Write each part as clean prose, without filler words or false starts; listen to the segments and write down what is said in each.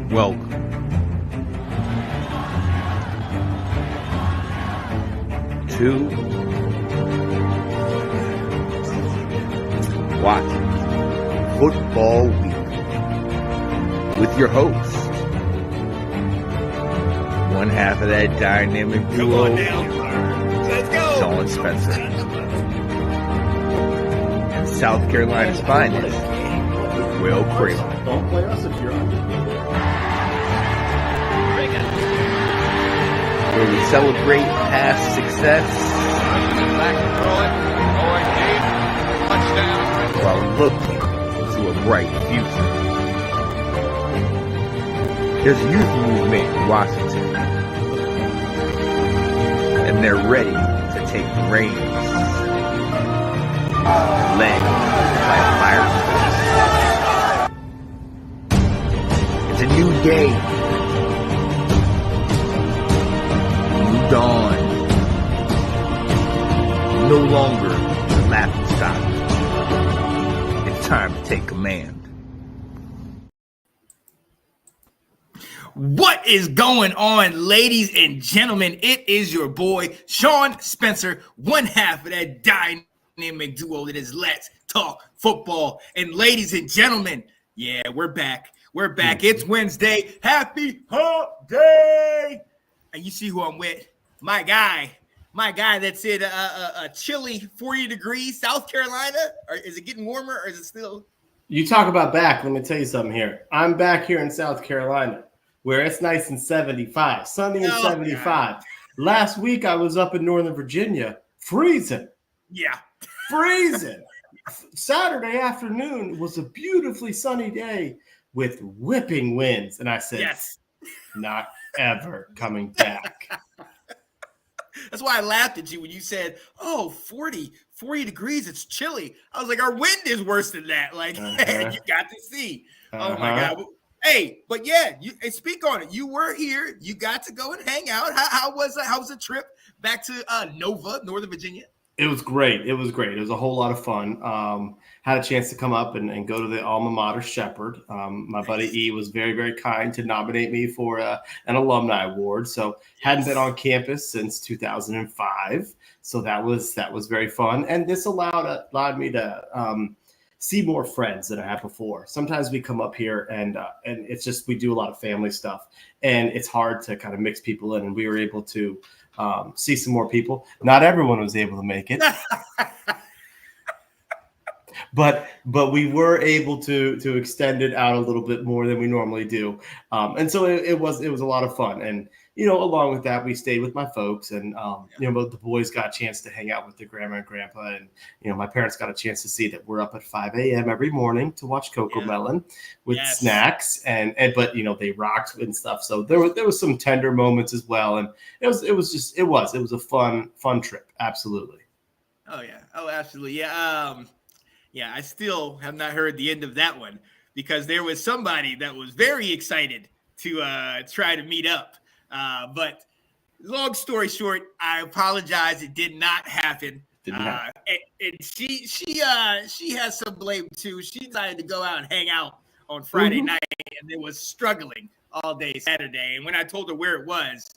Welcome to Watching Football Week with your host, one half of that dynamic duo, Sean Spencer, and South Carolina's finest, Will Kramer. Don't play us if you're undefeated. Where we celebrate past success while looking to a bright future. There's a youth movement in Washington, and they're ready to take the reins, led by a fire force. It's a new day. Dawn. No longer the laughing stock. It's time to take command. What is going on, ladies and gentlemen? It is your boy, Sean Spencer, one half of that dynamic duo that is Let's Talk Football. And ladies and gentlemen, yeah, we're back. We're back. It's Wednesday. Happy Hump Day. And you see who I'm with. My guy that's in a chilly 40 degrees, South Carolina. Or is it getting warmer or is it still? You talk about back. Let me tell you something here. I'm back here in South Carolina where it's nice and 75, sunny and 75. God. Last week I was up in Northern Virginia, freezing. Yeah. Freezing. Saturday afternoon was a beautifully sunny day with whipping winds. And I said, yes, not ever coming back. That's why I laughed at you when you said, 40 degrees, it's chilly. I was like, our wind is worse than that. Like, you got to see. Oh, my God. Hey, but yeah, speak on it. You were here. You got to go and hang out. How was the trip back to Nova, Northern Virginia? It was great. It was a whole lot of fun. Had a chance to come up and go to the alma mater, Shepherd. My buddy E was very, very kind to nominate me for an alumni award. So hadn't been on campus since 2005. So that was very fun. And this allowed me to see more friends than I had before. Sometimes we come up here and it's just we do a lot of family stuff. And it's hard to kind of mix people in. And we were able to see some more people. Not everyone was able to make it. But we were able to extend it out a little bit more than we normally do. And so it was a lot of fun. And, along with that, we stayed with my folks and, the boys got a chance to hang out with their grandma and grandpa. And, my parents got a chance to see that we're up at 5 a.m. every morning to watch Coco Melon with snacks. But they rocked and stuff. So there was some tender moments as well. And it was a fun trip. Absolutely. Oh, yeah. Oh, absolutely. Yeah. Yeah, I still have not heard the end of that one because there was somebody that was very excited to try to meet up. But long story short, I apologize. It did not happen. And she has some blame too. She decided to go out and hang out on Friday night and it was struggling all day Saturday. And when I told her where it was,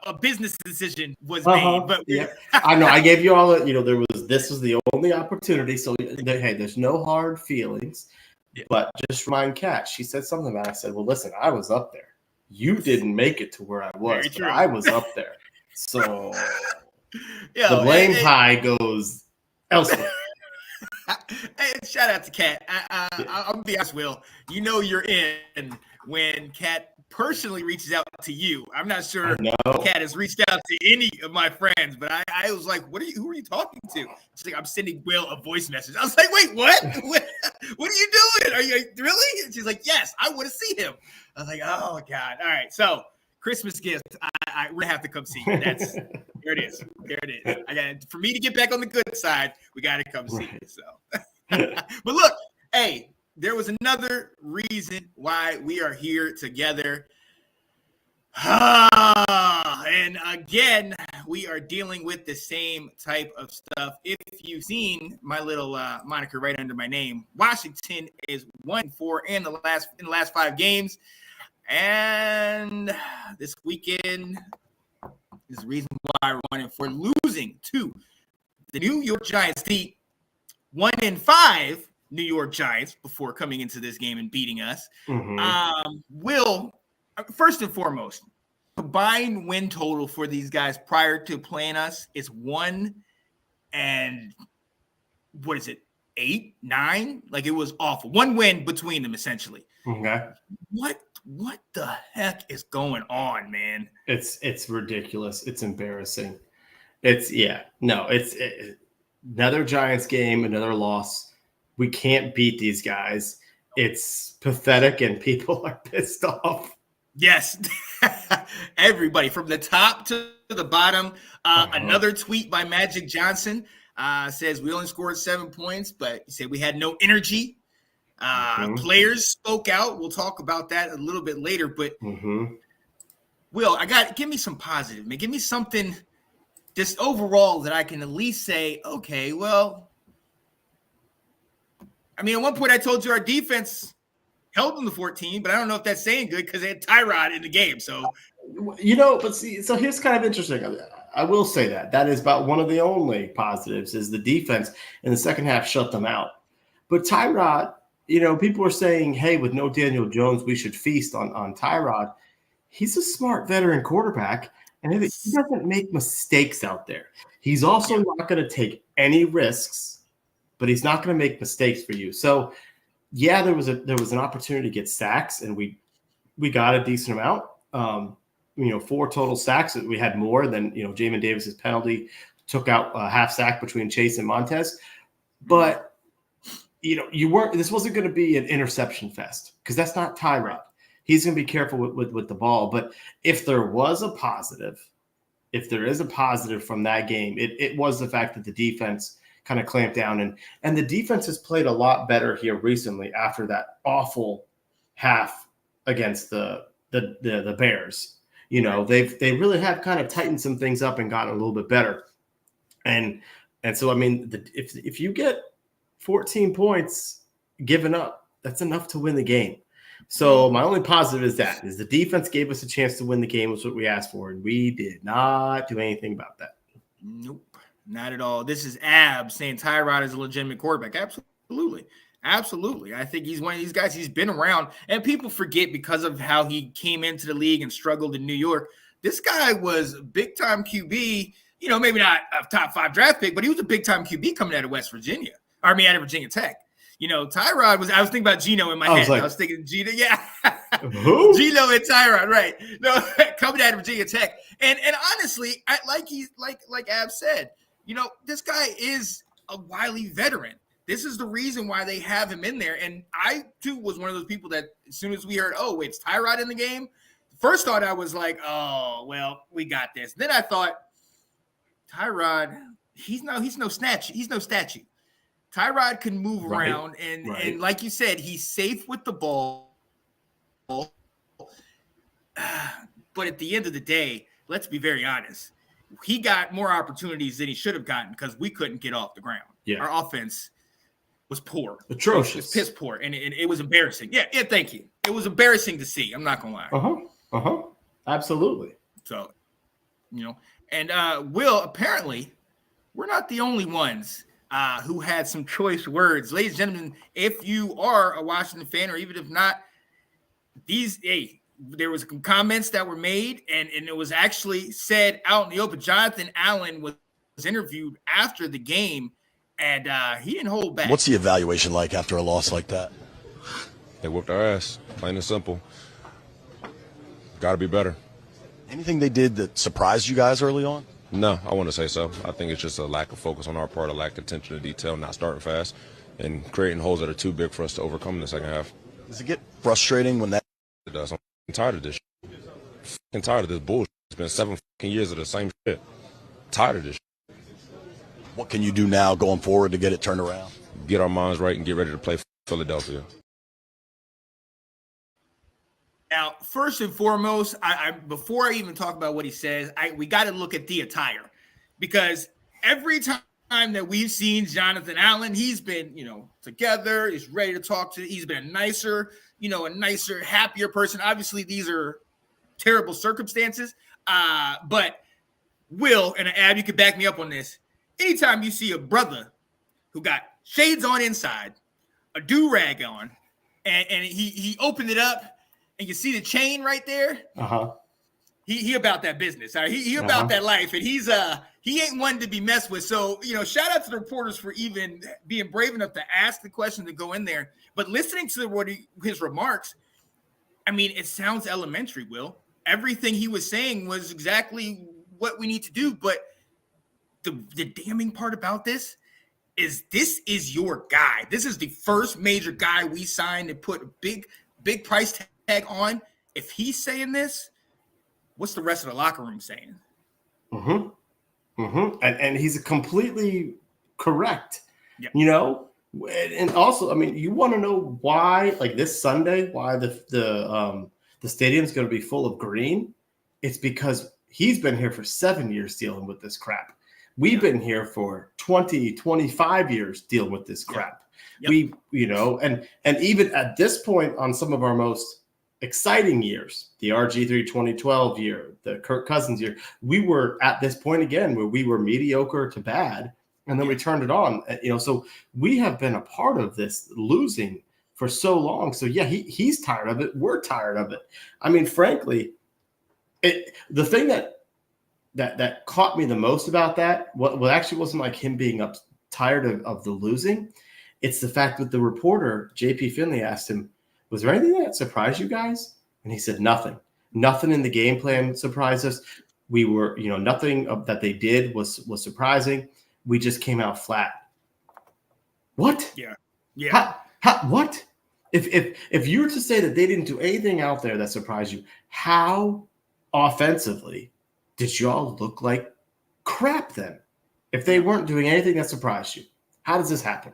a business decision was made, but yeah, I know. I gave you all. This was the only opportunity. So hey, there's no hard feelings. Yeah. But just remind Kat. She said something about it. I said, well, listen, I was up there. You didn't make it to where I was, but I was up there. So the blame pie goes elsewhere. Hey, shout out to Kat. I'm gonna be honest, Will. You're in when Kat personally reaches out to you. I'm not sure Kat has reached out to any of my friends, but I was like, who are you talking to? She's like, I'm sending Will a voice message. I was like, wait, what? What are you doing? Are you really? And she's like, yes, I want to see him. I was like, oh God. All right. So Christmas gift. We're gonna have to come see you. There it is. There it is. For me to get back on the good side, we got to come see you. So, but look, hey, there was another reason why we are here together. And again, we are dealing with the same type of stuff. If you've seen my little moniker right under my name, Washington is 1-4 in the last 5 games. And this weekend is the reason why we're running for losing to the New York Giants, the 1-5 New York Giants before coming into this game and beating us. Will, first and foremost, combined win total for these guys prior to playing us is 8, 9? Like, it was awful. One win between them, essentially. Okay. What the heck is going on, man? It's ridiculous. It's embarrassing. It's another Giants game, another loss. We can't beat these guys. It's pathetic, and people are pissed off. Yes. Everybody from the top to the bottom. Another tweet by Magic Johnson says we only scored 7 points, but he said we had no energy. Players spoke out. We'll talk about that a little bit later, but Will, give me some positive, man. Give me something just overall that I can at least say, okay, well, I mean, at one point I told you our defense held them to 14, but I don't know if that's saying good because they had Tyrod in the game. So, but see, so here's kind of interesting. I will say that is about one of the only positives is the defense in the second half shut them out. But Tyrod, people are saying, hey, with no Daniel Jones, we should feast on Tyrod. He's a smart veteran quarterback, and he doesn't make mistakes out there. He's also not going to take any risks, but he's not going to make mistakes for you. So, yeah, there was an opportunity to get sacks, and we got a decent amount. 4 total sacks. We had more than Jamin Davis's penalty took out a half sack between Chase and Montez, but this wasn't going to be an interception fest because that's not Tyrod. He's going to be careful with the ball. But if there is a positive from that game, it was the fact that the defense kind of clamped down, and the defense has played a lot better here recently after that awful half against the Bears. They really have kind of tightened some things up and gotten a little bit better. And so, I mean, if you get 14 points given up, that's enough to win the game. So my only positive is the defense gave us a chance to win the game, was what we asked for, and we did not do anything about that. Nope, not at all. This is Ab saying Tyrod is a legitimate quarterback. Absolutely. I think he's one of these guys. He's been around, and people forget because of how he came into the league and struggled in New York. This guy was a big-time QB, maybe not a top 5 draft pick, but he was a big-time QB coming out of Virginia Tech. Tyrod I was thinking about Geno in my head. I was thinking Geno, yeah. Who? Geno and Tyrod, right. No, coming out of Virginia Tech. And honestly, like Ab said, this guy is a wily veteran. This is the reason why they have him in there. And I, too, was one of those people that as soon as we heard, oh, wait, it's Tyrod in the game, first thought I was like, oh, well, we got this. Then I thought, Tyrod, he's no statue. Tyrod can move around, and like you said, he's safe with the ball. But at the end of the day, let's be very honest. He got more opportunities than he should have gotten because we couldn't get off the ground. Yeah. Our offense was poor. Atrocious. It was piss poor, and it was embarrassing. Yeah, thank you. It was embarrassing to see. I'm not going to lie. Absolutely. So, and Will, apparently, we're not the only ones who had some choice words. Ladies and gentlemen, if you are a Washington fan, or even if not, there was some comments that were made, and it was actually said out in the open. Jonathan Allen was interviewed after the game, and he didn't hold back. What's the evaluation like after a loss like that? They whooped our ass, plain and simple. Got to be better. Anything they did that surprised you guys early on? No, I wouldn't say so. I think it's just a lack of focus on our part, a lack of attention to detail, not starting fast, and creating holes that are too big for us to overcome in the second half. Does it get frustrating when that? It does. I'm tired of this shit. I'm tired of this bullshit. It's been 7 years of the same shit. Tired of this shit. What can you do now going forward to get it turned around? Get our minds right and get ready to play Philadelphia. Now, first and foremost, before I even talk about what he says, we got to look at the attire, because every time time that we've seen Jonathan Allen, he's been, together, he's ready to talk to, he's been a nicer, happier person. Obviously, these are terrible circumstances. But Will and Ab, you could back me up on this. Anytime you see a brother who got shades on inside, a do-rag on, and he opened it up, and you see the chain right there. He about that business. He about that life, and he ain't one to be messed with. So, shout out to the reporters for even being brave enough to ask the question to go in there. But listening to his remarks, I mean, it sounds elementary, Will. Everything he was saying was exactly what we need to do. But the damning part about this is your guy. This is the first major guy we signed and put a big price tag on. If he's saying this, what's the rest of the locker room saying? And he's completely correct. Yep. And also, I mean, you want to know why, like this Sunday, why the stadium's going to be full of green? It's because he's been here for 7 years dealing with this crap. We've been here for 20, 25 years dealing with this crap. Yep. And even at this point on some of our most exciting years, the RG3 2012 year, the Kirk Cousins year, we were at this point again where we were mediocre to bad, and then we turned it on. So we have been a part of this losing for so long. So yeah, he's tired of it. We're tired of it. I mean, frankly, the thing that caught me the most about that, what actually wasn't like him being tired of the losing. It's the fact that the reporter, JP Finley, asked him, was there anything that surprised you guys? And he said, nothing. Nothing in the game plan surprised us. We were, nothing that they did was surprising. We just came out flat. What? Yeah. What? If you were to say that they didn't do anything out there that surprised you, how offensively did y'all look like crap then? If they weren't doing anything that surprised you, how does this happen?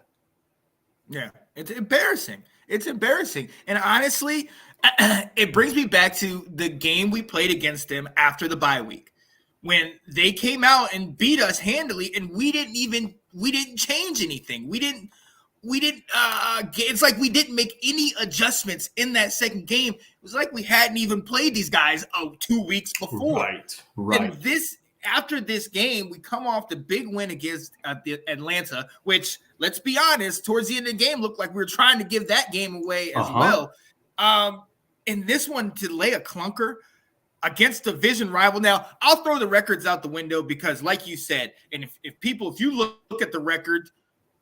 Yeah, it's embarrassing. It's embarrassing. And honestly, it brings me back to the game we played against them after the bye week when they came out and beat us handily, and we didn't change anything. It's like we didn't make any adjustments in that second game. It was like we hadn't even played these guys 2 weeks before. Right. And after this game, we come off the big win against Atlanta, which, let's be honest, towards the end of the game, looked like we were trying to give that game away as well. And this one, to lay a clunker against a division rival. Now, I'll throw the records out the window because, like you said, and if you look at the record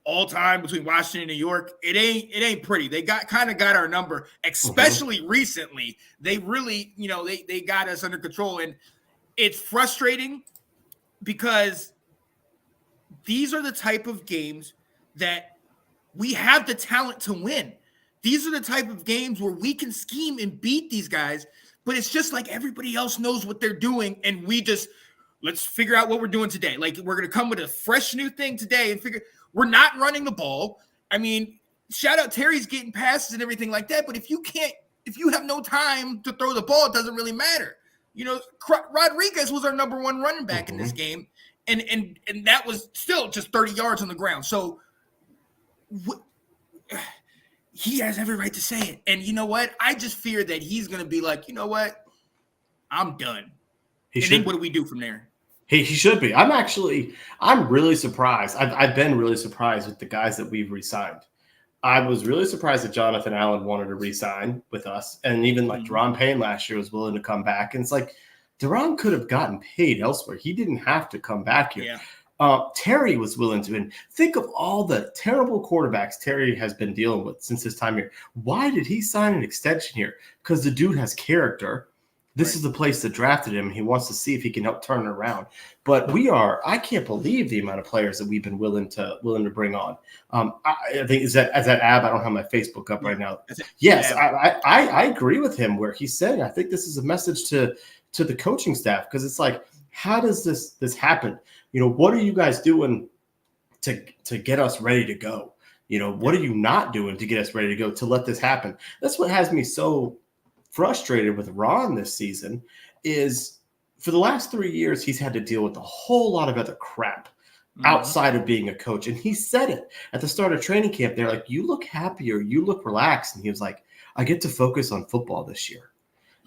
all time between Washington and New York, it ain't pretty. They got our number, especially recently. They really, they got us under control, and it's frustrating because these are the type of games that we have the talent to win. These are the type of games where we can scheme and beat these guys, but it's just like everybody else knows what they're doing, and let's figure out what we're doing today. Like, we're going to come with a fresh new thing today and we're not running the ball. I mean, shout out Terry's getting passes and everything like that, but if you have no time to throw the ball, it doesn't really matter. Rodriguez was our number one running back in this game, and that was still just 30 yards on the ground. So he has every right to say it. And you know what? I just fear that he's going to be like, you know what? I'm done. Then what do we do from there? He should be. I'm really surprised. I've been really surprised with the guys that we've re-signed. I was really surprised that Jonathan Allen wanted to re-sign with us. And even like Deron Payne last year was willing to come back. And it's like, Deron could have gotten paid elsewhere. He didn't have to come back here. Yeah. Terry was willing to. And think of all the terrible quarterbacks Terry has been dealing with since his time here. Why did he sign an extension here? Because the dude has character. This is the place that drafted him. He wants to see if he can help turn it around. But I can't believe the amount of players that we've been willing to bring on. I think is that Ab, I don't have my Facebook up right now. Yes, I agree with him where he's saying, I think this is a message to the coaching staff, because it's like, how does this happen? What are you guys doing to get us ready to go? What are you not doing to get us ready to go to let this happen? That's what has me so frustrated with Ron this season is for the last 3 years, he's had to deal with a whole lot of other crap. outside of being a coach. And he said it at the start of training camp. They're like, you look happier, you look relaxed. And he was like, I get to focus on football this year.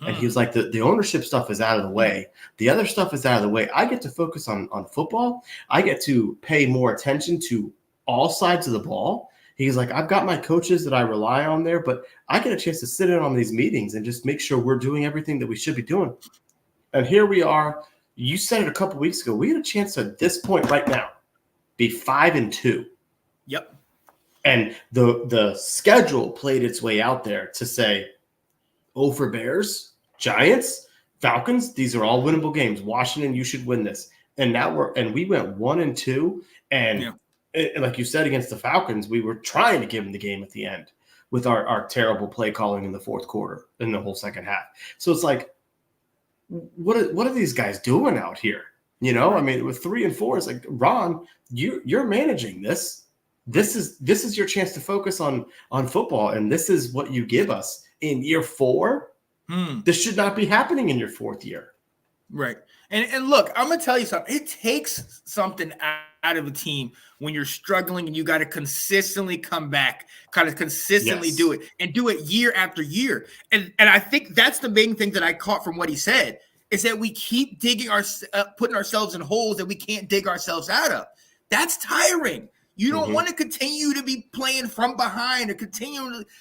And he was like, the ownership stuff is out of the way. The other stuff is out of the way. I get to focus on football. I get to pay more attention to all sides of the ball. He's like, I've got my coaches that I rely on there, but I get a chance to sit in on these meetings and just make sure we're doing everything that we should be doing. And here we are. You said it a couple weeks ago. We had a chance at this point right now be 5-2. Yep. And the schedule played its way out there to say, for Bears, Giants, Falcons, these are all winnable games. Washington, you should win this. And now we went 1-2. And like you said, against the Falcons, we were trying to give them the game at the end with our terrible play calling in the fourth quarter in the whole second half. So it's like, what are these guys doing out here? I mean, with 3-4, it's like, Ron, you're managing this. This is your chance to focus on football, and this is what you give us in year 4. This should not be happening in your 4th year. Right. And look, I'm going to tell you something. It takes something out of a team when you're struggling and you got to consistently come back, kind of consistently do it and do it year after year. And I think that's the main thing that I caught from what he said is that we keep putting ourselves in holes that we can't dig ourselves out of. That's tiring. You don't want to continue to be playing from behind or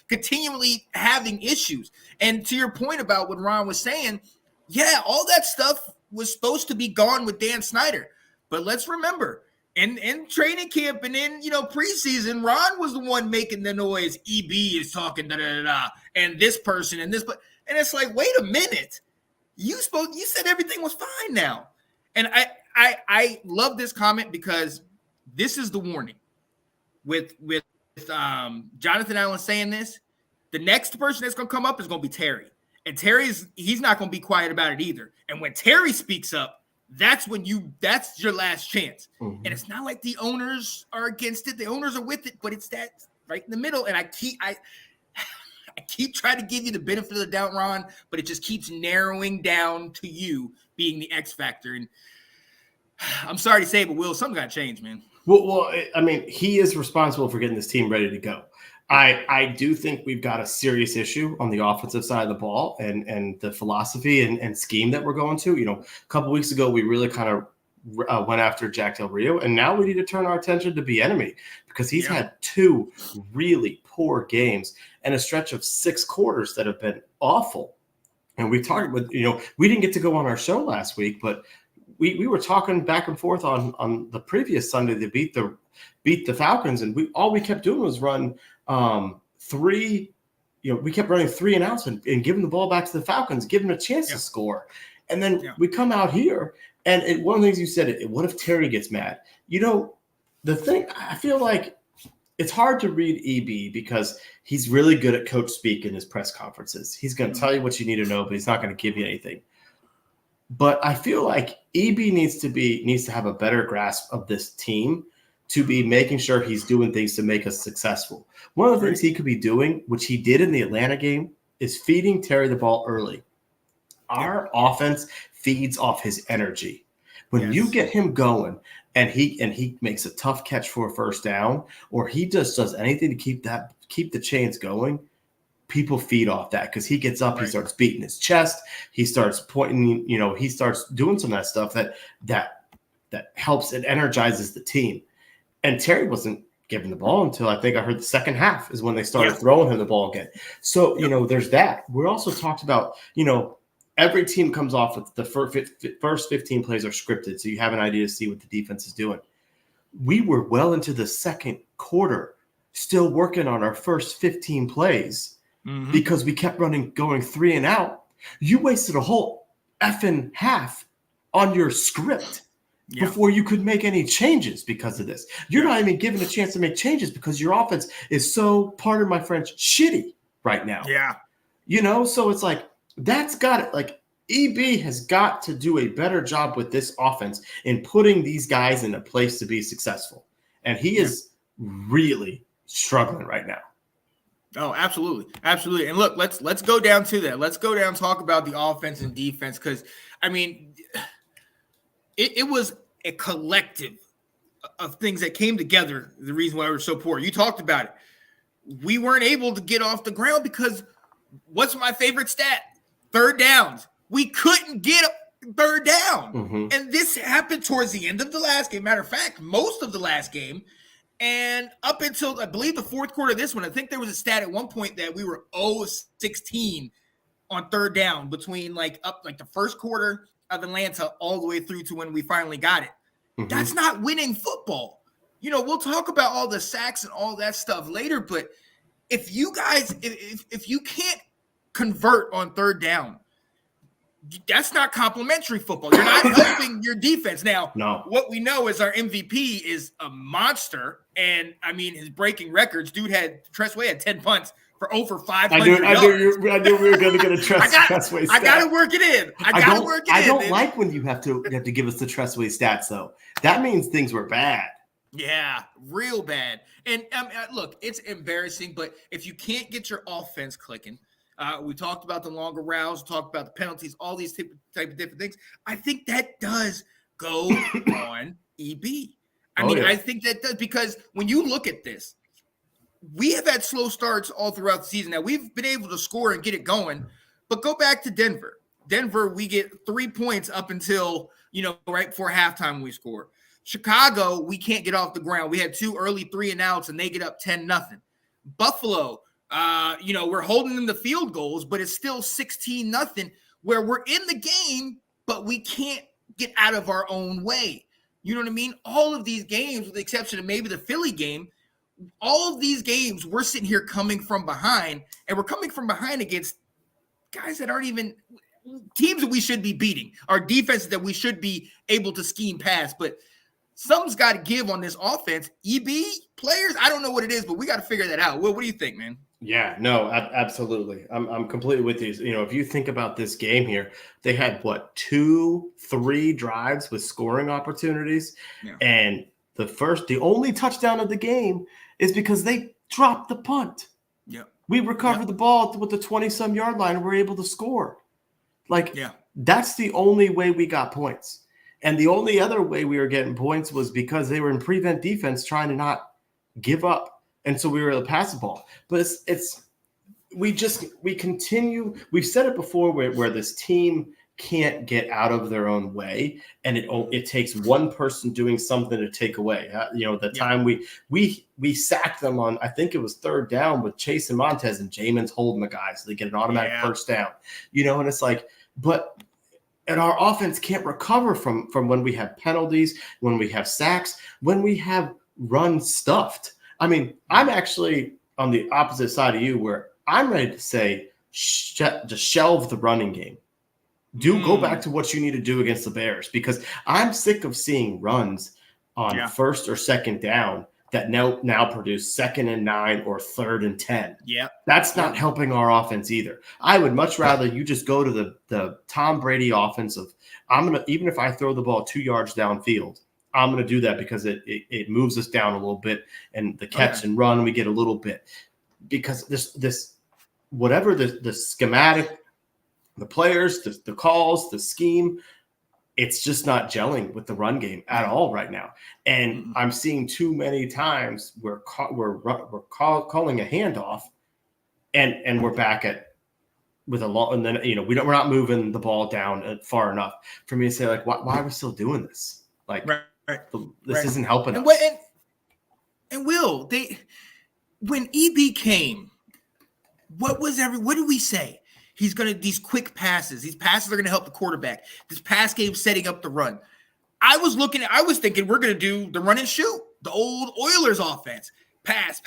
continually having issues. And to your point about what Ron was saying, yeah, all that stuff was supposed to be gone with Dan Snyder. But let's remember, in training camp and in preseason, Ron was the one making the noise. EB is talking and this person and this, and it's like, wait a minute, you said everything was fine now. And I love this comment because this is the warning. With Jonathan Allen saying this, the next person that's going to come up is going to be Terry. And he's not going to be quiet about it either. And when Terry speaks up, that's your last chance. And it's not like the owners are against it. The owners are with it, but it's that right in the middle. And I keep trying to give you the benefit of the doubt, Ron, but it just keeps narrowing down to you being the X factor. And I'm sorry to say, but Will, something got to change, man. Well, I mean, he is responsible for getting this team ready to go. I do think we've got a serious issue on the offensive side of the ball and the philosophy and scheme that we're going to. A couple weeks ago, we really kind of went after Jack Del Rio, and now we need to turn our attention to Bieniemy because he's had 2 really poor games and a stretch of 6 quarters that have been awful. And we talked with, we didn't get to go on our show last week, but we were talking back and forth on the previous Sunday to beat the Falcons, and all we kept doing was run 3. We kept running 3 and outs and giving the ball back to the Falcons, giving them a chance to score. And then we come out here, and one of the things you said, what if Terry gets mad? The thing, I feel like it's hard to read EB because he's really good at coach speak in his press conferences. He's going to tell you what you need to know, but he's not going to give you anything. But I feel like EB needs to have a better grasp of this team to be making sure he's doing things to make us successful. One of the things he could be doing, which he did in the Atlanta game, is feeding Terry the ball early. Our offense feeds off his energy. When you get him going and he makes a tough catch for a first down, or he just does anything to keep the chains going, people feed off that because he gets up, he starts beating his chest, he starts pointing, he starts doing some of that stuff that helps and energizes the team. And Terry wasn't given the ball until I think I heard the second half is when they started throwing him the ball again. So, there's that. We also talked about, every team comes off with the first 15 plays are scripted, so you have an idea to see what the defense is doing. We were well into the second quarter still working on our first 15 plays because we kept going 3 and out. You wasted a whole effing half on your script before you could make any changes because of this. You're not even given a chance to make changes because your offense is so, pardon my French, shitty right now. So it's like, that's got it. Like, EB has got to do a better job with this offense in putting these guys in a place to be successful. And he is really struggling right now. Oh, absolutely. Absolutely. And look, let's go down to that. Let's go down and talk about the offense and defense because, I mean, it was a collective of things that came together. The reason why we're so poor. You talked about it. We weren't able to get off the ground because what's my favorite stat? Third downs. We couldn't get third down. Mm-hmm. And this happened towards the end of the last game. Matter of fact, most of the last game. And up until, I believe, the fourth quarter of this one, I think there was a stat at one point that we were 0-16 on third down between the first quarter of Atlanta all the way through to when we finally got it. Mm-hmm. That's not winning football. We'll talk about all the sacks and all that stuff later, but if you guys, if you can't convert on third down, that's not complimentary football. You're not helping your defense. Now, What we know is our MVP is a monster, and I mean, his breaking records. Tressway had 10 punts for over 500 yards. I knew we were going to get a Tressway stat. I got to work it in. I don't like when you have to give us the Tressway stats, though. That means things were bad. Yeah, real bad. And look, it's embarrassing, but if you can't get your offense clicking, we talked about the longer routes, talked about the penalties, all these type of different things. I think that does go on EB. I think that does, because when you look at this, we have had slow starts all throughout the season. Now, we've been able to score and get it going, but go back to Denver. Denver, we get 3 points up until, right before halftime we score. Chicago, we can't get off the ground. We had 2 early 3-and-outs, and they get up 10-0. Buffalo, we're holding them to field goals, but it's still 16-0, where we're in the game, but we can't get out of our own way. You know what I mean? All of these games, with the exception of maybe the Philly game, all of these games, we're sitting here coming from behind, and we're coming from behind against guys that aren't even teams that we should be beating, our defenses that we should be able to scheme past. But something's got to give on this offense. EB players, I don't know what it is, but we got to figure that out. What do you think, man? Yeah, no, absolutely. I'm completely with you. If you think about this game here, they had 2-3 drives with scoring opportunities, and the only touchdown of the game is because they dropped the punt. Yeah, we recovered the ball with the 20-some yard line, and we're able to score. That's the only way we got points. And the only other way we were getting points was because they were in prevent defense trying to not give up. And so we were able to pass the ball. But we continue. We've said it before where this team can't get out of their own way. And it takes one person doing something to take away. Time we sacked them on, I think it was third down with Chase and Montez, and Jamin's holding the guys. So they get an automatic first down. And it's like, and our offense can't recover from when we have penalties, when we have sacks, when we have run stuffed. I mean, I'm actually on the opposite side of you, where I'm ready to say, just shelve the running game. Go back to what you need to do against the Bears, because I'm sick of seeing runs on first or second down that now produce 2nd and 9 or 3rd and 10. Yeah. That's not helping our offense either. I would much rather you just go to the Tom Brady offense of, even if I throw the ball 2 yards downfield, I'm going to do that because it moves us down a little bit, and the catch and run, we get a little bit, because this whatever the schematic, the players, the calls, the scheme, it's just not gelling with the run game at all right now. And I'm seeing too many times we're calling a handoff, and we're back with a long, and then we're not moving the ball down far enough for me to say, like, why are we still doing this? Like, this isn't helping us. And Will, when EB came, what did we say? He's going to, these quick passes. These passes are going to help the quarterback. This pass game setting up the run. I was thinking we're going to do the run and shoot, the old Oilers offense. Pass,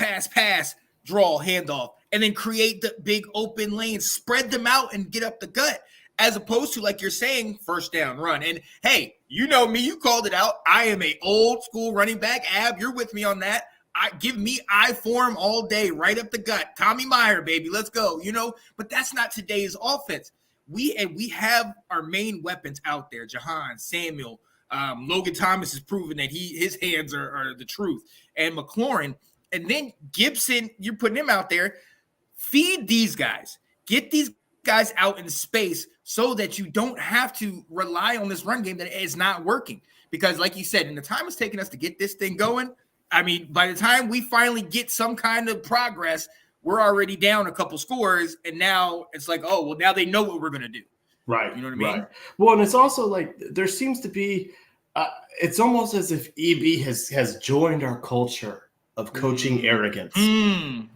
draw, handoff, and then create the big open lanes, spread them out, and get up the gut, as opposed to, like you're saying, first down run. And, hey, you know me. You called it out. I am a old school running back. Ab, you're with me on that. Give me I form all day, right up the gut. Tommy Meyer, baby, let's go. But that's not today's offense. We have our main weapons out there. Jahan, Samuel, Logan Thomas has proven that his hands are the truth, and McLaurin, and then Gibson. You're putting him out there. Feed these guys. Get these guys out in space so that you don't have to rely on this run game that is not working. because like you said, in the time it's taken us to get this thing going, I mean, by the time we finally get some kind of progress, we're already down a couple scores, and now it's like, oh, well, now they know what we're going to do. Right. You know what I mean? Right. Well, and it's also like there seems to be it's almost as if EB has joined our culture of coaching arrogance.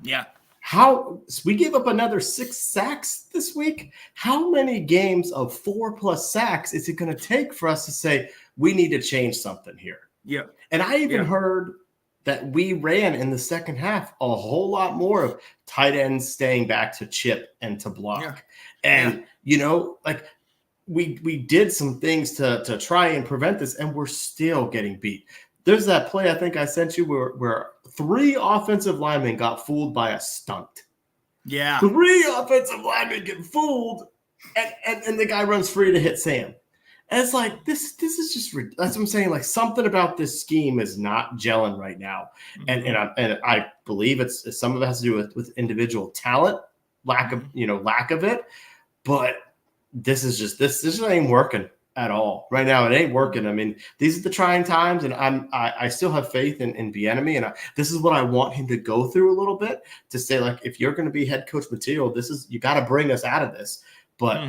Yeah. So we gave up another 6 sacks this week. How many games of 4+ sacks is it going to take for us to say we need to change something here? Yeah. And I even heard that we ran in the second half a whole lot more of tight ends staying back to chip and to block. Yeah. And, like we did some things to try and prevent this, and we're still getting beat. There's that play I think I sent you where 3 offensive linemen got fooled by a stunt. Yeah. 3 offensive linemen get fooled, and the guy runs free to hit Sam. And it's like, this is just – that's what I'm saying. Like, something about this scheme is not gelling right now. And I believe it's some of it has to do with individual talent, lack of it. But this is just – this ain't working at all right now. It ain't working. I mean, these are the trying times, and I still have faith in Bieniemy, and this is what I want him to go through a little bit to say, like, if you're going to be head coach material, you got to bring us out of this. But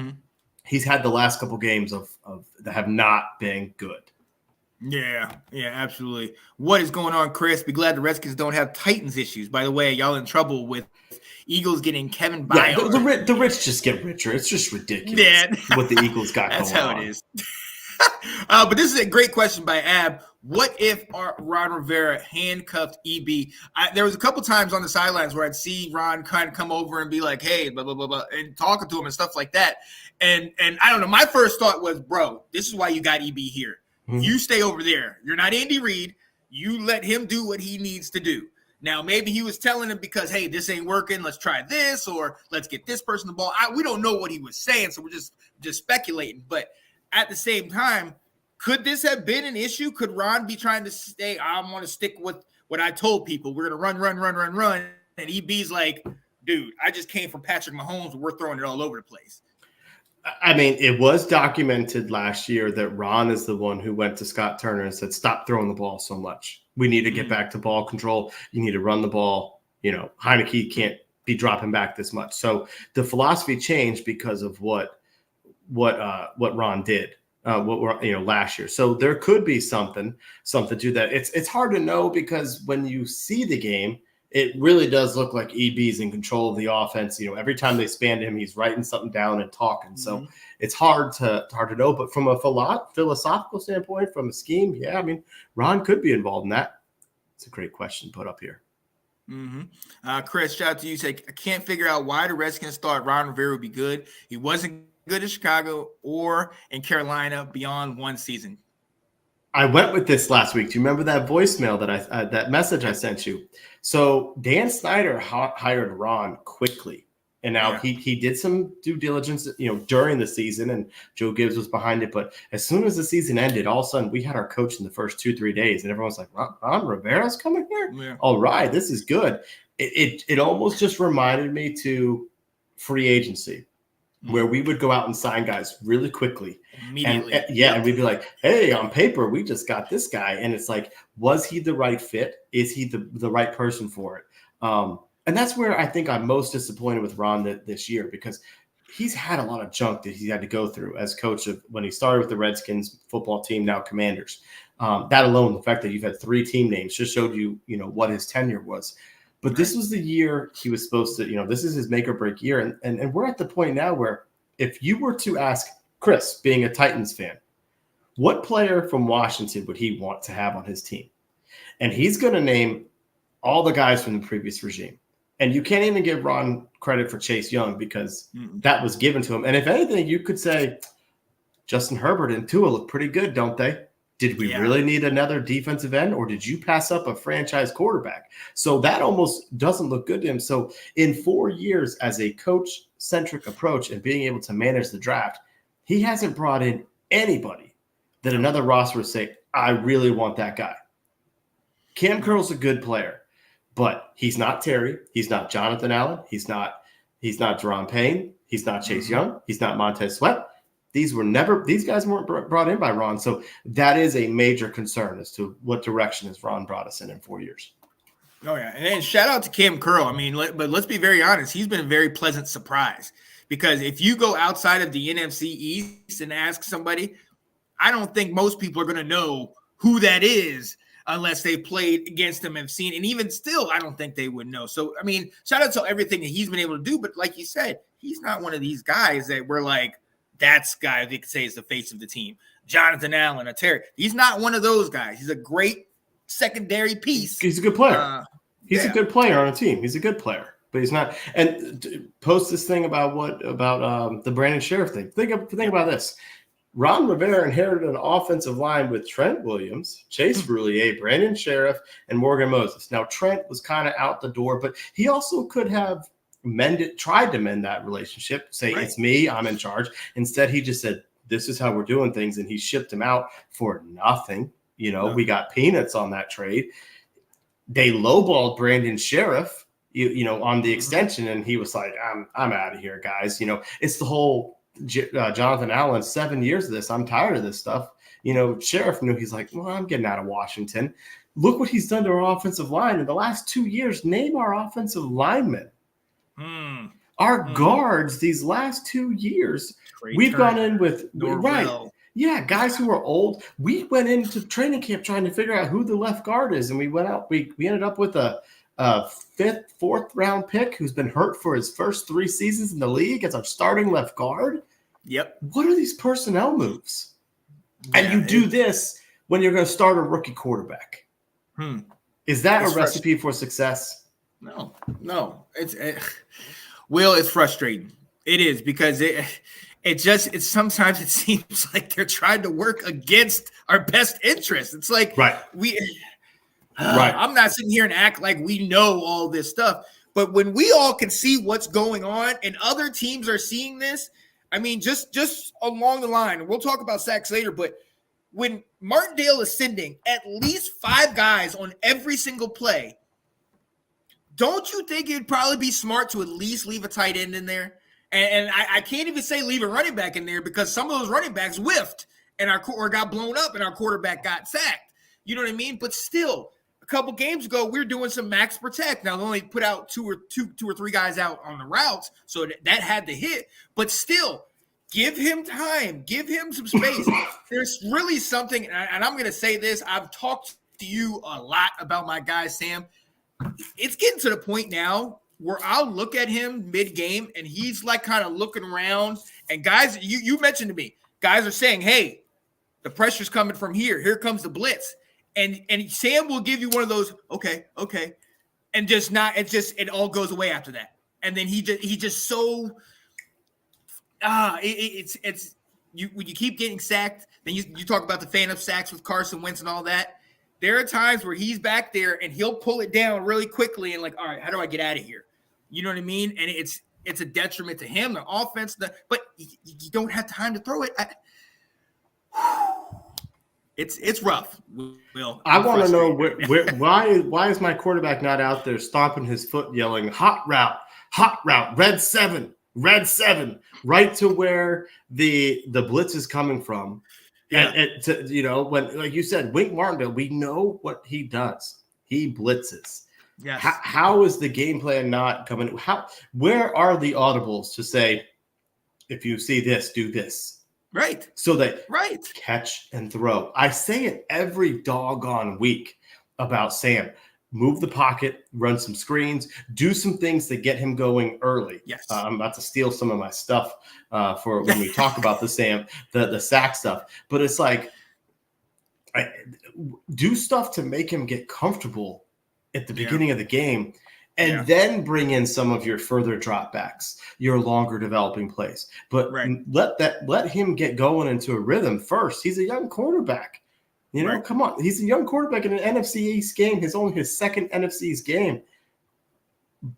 he's had the last couple games of that have not been good. Yeah, absolutely. What is going on, Chris? Be glad the Redskins don't have Titans issues. By the way, y'all in trouble with Eagles getting Kevin Byard. Yeah, the rich just get richer. It's just ridiculous what the Eagles got going on. That's how it is. But this is a great question by Ab. What if Ron Rivera handcuffed EB? There was a couple times on the sidelines where I'd see Ron kind of come over and be like, hey, blah, blah, blah, blah, and talking to him and stuff like that. And I don't know. My first thought was, bro, this is why you got EB here. You stay over there. You're not Andy Reid. You let him do what he needs to do. Now, maybe he was telling him because, hey, this ain't working. Let's try this, or let's get this person the ball. We don't know what he was saying, so we're just speculating. But at the same time, could this have been an issue? Could Ron be trying to stay? I want to stick with what I told people. We're going to run. And EB's like, dude, I just came from Patrick Mahomes. We're throwing it all over the place. I mean, it was documented last year that Ron is the one who went to Scott Turner and said, stop throwing the ball so much. We need to get back to ball control. You need to run the ball. Heineke can't be dropping back this much. So the philosophy changed because of what Ron did. Last year. So there could be something to that. It's hard to know because when you see the game, it really does look like EB's in control of the offense. Every time they span him, he's writing something down and talking. So it's hard to know. But from a philosophical standpoint, from a scheme, yeah, I mean, Ron could be involved in that. It's a great question put up here. Chris, shout out to you. Say, I can't figure out why the Redskins thought Ron Rivera would be good. He wasn't good in Chicago or in Carolina beyond one season. I went with this last week. Do you remember that voicemail that that message I sent you? So Dan Snyder hired Ron quickly, and now he did some due diligence, during the season, and Joe Gibbs was behind it. But as soon as the season ended, all of a sudden we had our coach in the first 2-3 days, and everyone's like, Ron Rivera's coming here? Yeah. All right, this is good. It almost just reminded me to free agency, where we would go out and sign guys really quickly. Immediately. And we'd be like, hey, on paper, we just got this guy. And it's like, was he the right fit? Is he the right person for it? And that's where I think I'm most disappointed with Ron this year, because he's had a lot of junk that he had to go through as coach of when he started with the Redskins football team, now Commanders. That alone, the fact that you've had 3 team names just showed you, what his tenure was. But this was the year he was supposed to, this is his make or break year. And we're at the point now where if you were to ask Chris, being a Titans fan, what player from Washington would he want to have on his team? And he's going to name all the guys from the previous regime. And you can't even give Ron credit for Chase Young because that was given to him. And if anything, you could say Justin Herbert and Tua look pretty good, don't they? Did we really need another defensive end, or did you pass up a franchise quarterback? So that almost doesn't look good to him. So in 4 years as a coach-centric approach and being able to manage the draft, he hasn't brought in anybody that another roster would say, I really want that guy. Cam Curl's a good player, but he's not Terry. He's not Jonathan Allen. He's not Jerome Payne. He's not Chase Young. He's not Montez Sweat. These guys weren't brought in by Ron. So that is a major concern as to what direction has Ron brought us in 4 years. Oh, yeah. And then shout out to Cam Curl. I mean, but let's be very honest. He's been a very pleasant surprise because if you go outside of the NFC East and ask somebody, I don't think most people are going to know who that is unless they played against him and have seen. And even still, I don't think they would know. So, I mean, shout out to everything that he's been able to do. But like you said, he's not one of these guys that we're like, that's guy they could say is the face of the team. Jonathan Allen or Terry. He's not one of those guys. He's a great secondary piece. He's a good player. He's a good player on a team. He's a good player, but he's not. And post this thing about the Brandon Sheriff thing. Think about this. Ron Rivera inherited an offensive line with Trent Williams, Chase Roulier, Brandon Sheriff, and Morgan Moses. Now, Trent was kind of out the door, but he also could have tried to mend that relationship, say, It's me, I'm in charge. Instead, he just said, this is how we're doing things, and he shipped him out for nothing. We got peanuts on that trade. They lowballed Brandon Sheriff, on the extension, and he was like, I'm out of here, guys. It's the whole Jonathan Allen, 7 years of this. I'm tired of this stuff. Sheriff knew. He's like, well, I'm getting out of Washington. Look what he's done to our offensive line in the last 2 years. Name our offensive linemen. Our guards these last 2 years, we've gone in with Norvell. Yeah, guys who are old. We went into training camp trying to figure out who the left guard is, and we went out. We ended up with a fourth round pick who's been hurt for his first 3 seasons in the league as our starting left guard. Yep. What are these personnel moves? And you do this when you're going to start a rookie quarterback. Is that a recipe for success? No. Will, it's frustrating. It is because sometimes it seems like they're trying to work against our best interest. It's like I'm not sitting here and act like we know all this stuff, but when we all can see what's going on and other teams are seeing this, I mean, just along the line, we'll talk about sacks later, but when Martindale is sending at least 5 guys on every single play, don't you think it'd probably be smart to at least leave a tight end in there? And I can't even say leave a running back in there because some of those running backs whiffed or got blown up and our quarterback got sacked. You know what I mean? But still, a couple games ago, we were doing some max protect. Now, they only put out two or three guys out on the routes, so that had to hit. But still, give him time. Give him some space. There's really something, and I'm going to say this. I've talked to you a lot about my guy, Sam. It's getting to the point now where I'll look at him mid-game, and he's like kind of looking around. And guys, you mentioned to me, guys are saying, hey, the pressure's coming from here. Here comes the blitz. And Sam will give you one of those, okay. And it all goes away after that. And then he just so it's when you keep getting sacked, then you talk about the fan of sacks with Carson Wentz and all that. There are times where he's back there and he'll pull it down really quickly and like, all right, how do I get out of here? You know what I mean? And it's a detriment to him, the offense, but you don't have time to throw it. It's rough. Will, I want to know why is my quarterback not out there stomping his foot, yelling hot route, red 7, right to where the blitz is coming from. Yeah. And when, like you said, Wink Martindale, we know what he does. He blitzes. Yes. How is the game plan not coming? Where are the audibles to say, if you see this, do this? Right. So that catch and throw. I say it every doggone week about Sam. Move the pocket, run some screens, do some things that get him going early. Yes. I'm about to steal some of my stuff for when we talk about the sack stuff. But it's like, do stuff to make him get comfortable at the beginning of the game, and then bring in some of your further dropbacks, your longer developing plays. But let him get going into a rhythm first. He's a young quarterback. Come on. He's a young quarterback in an NFC East game. Only his second NFC East game.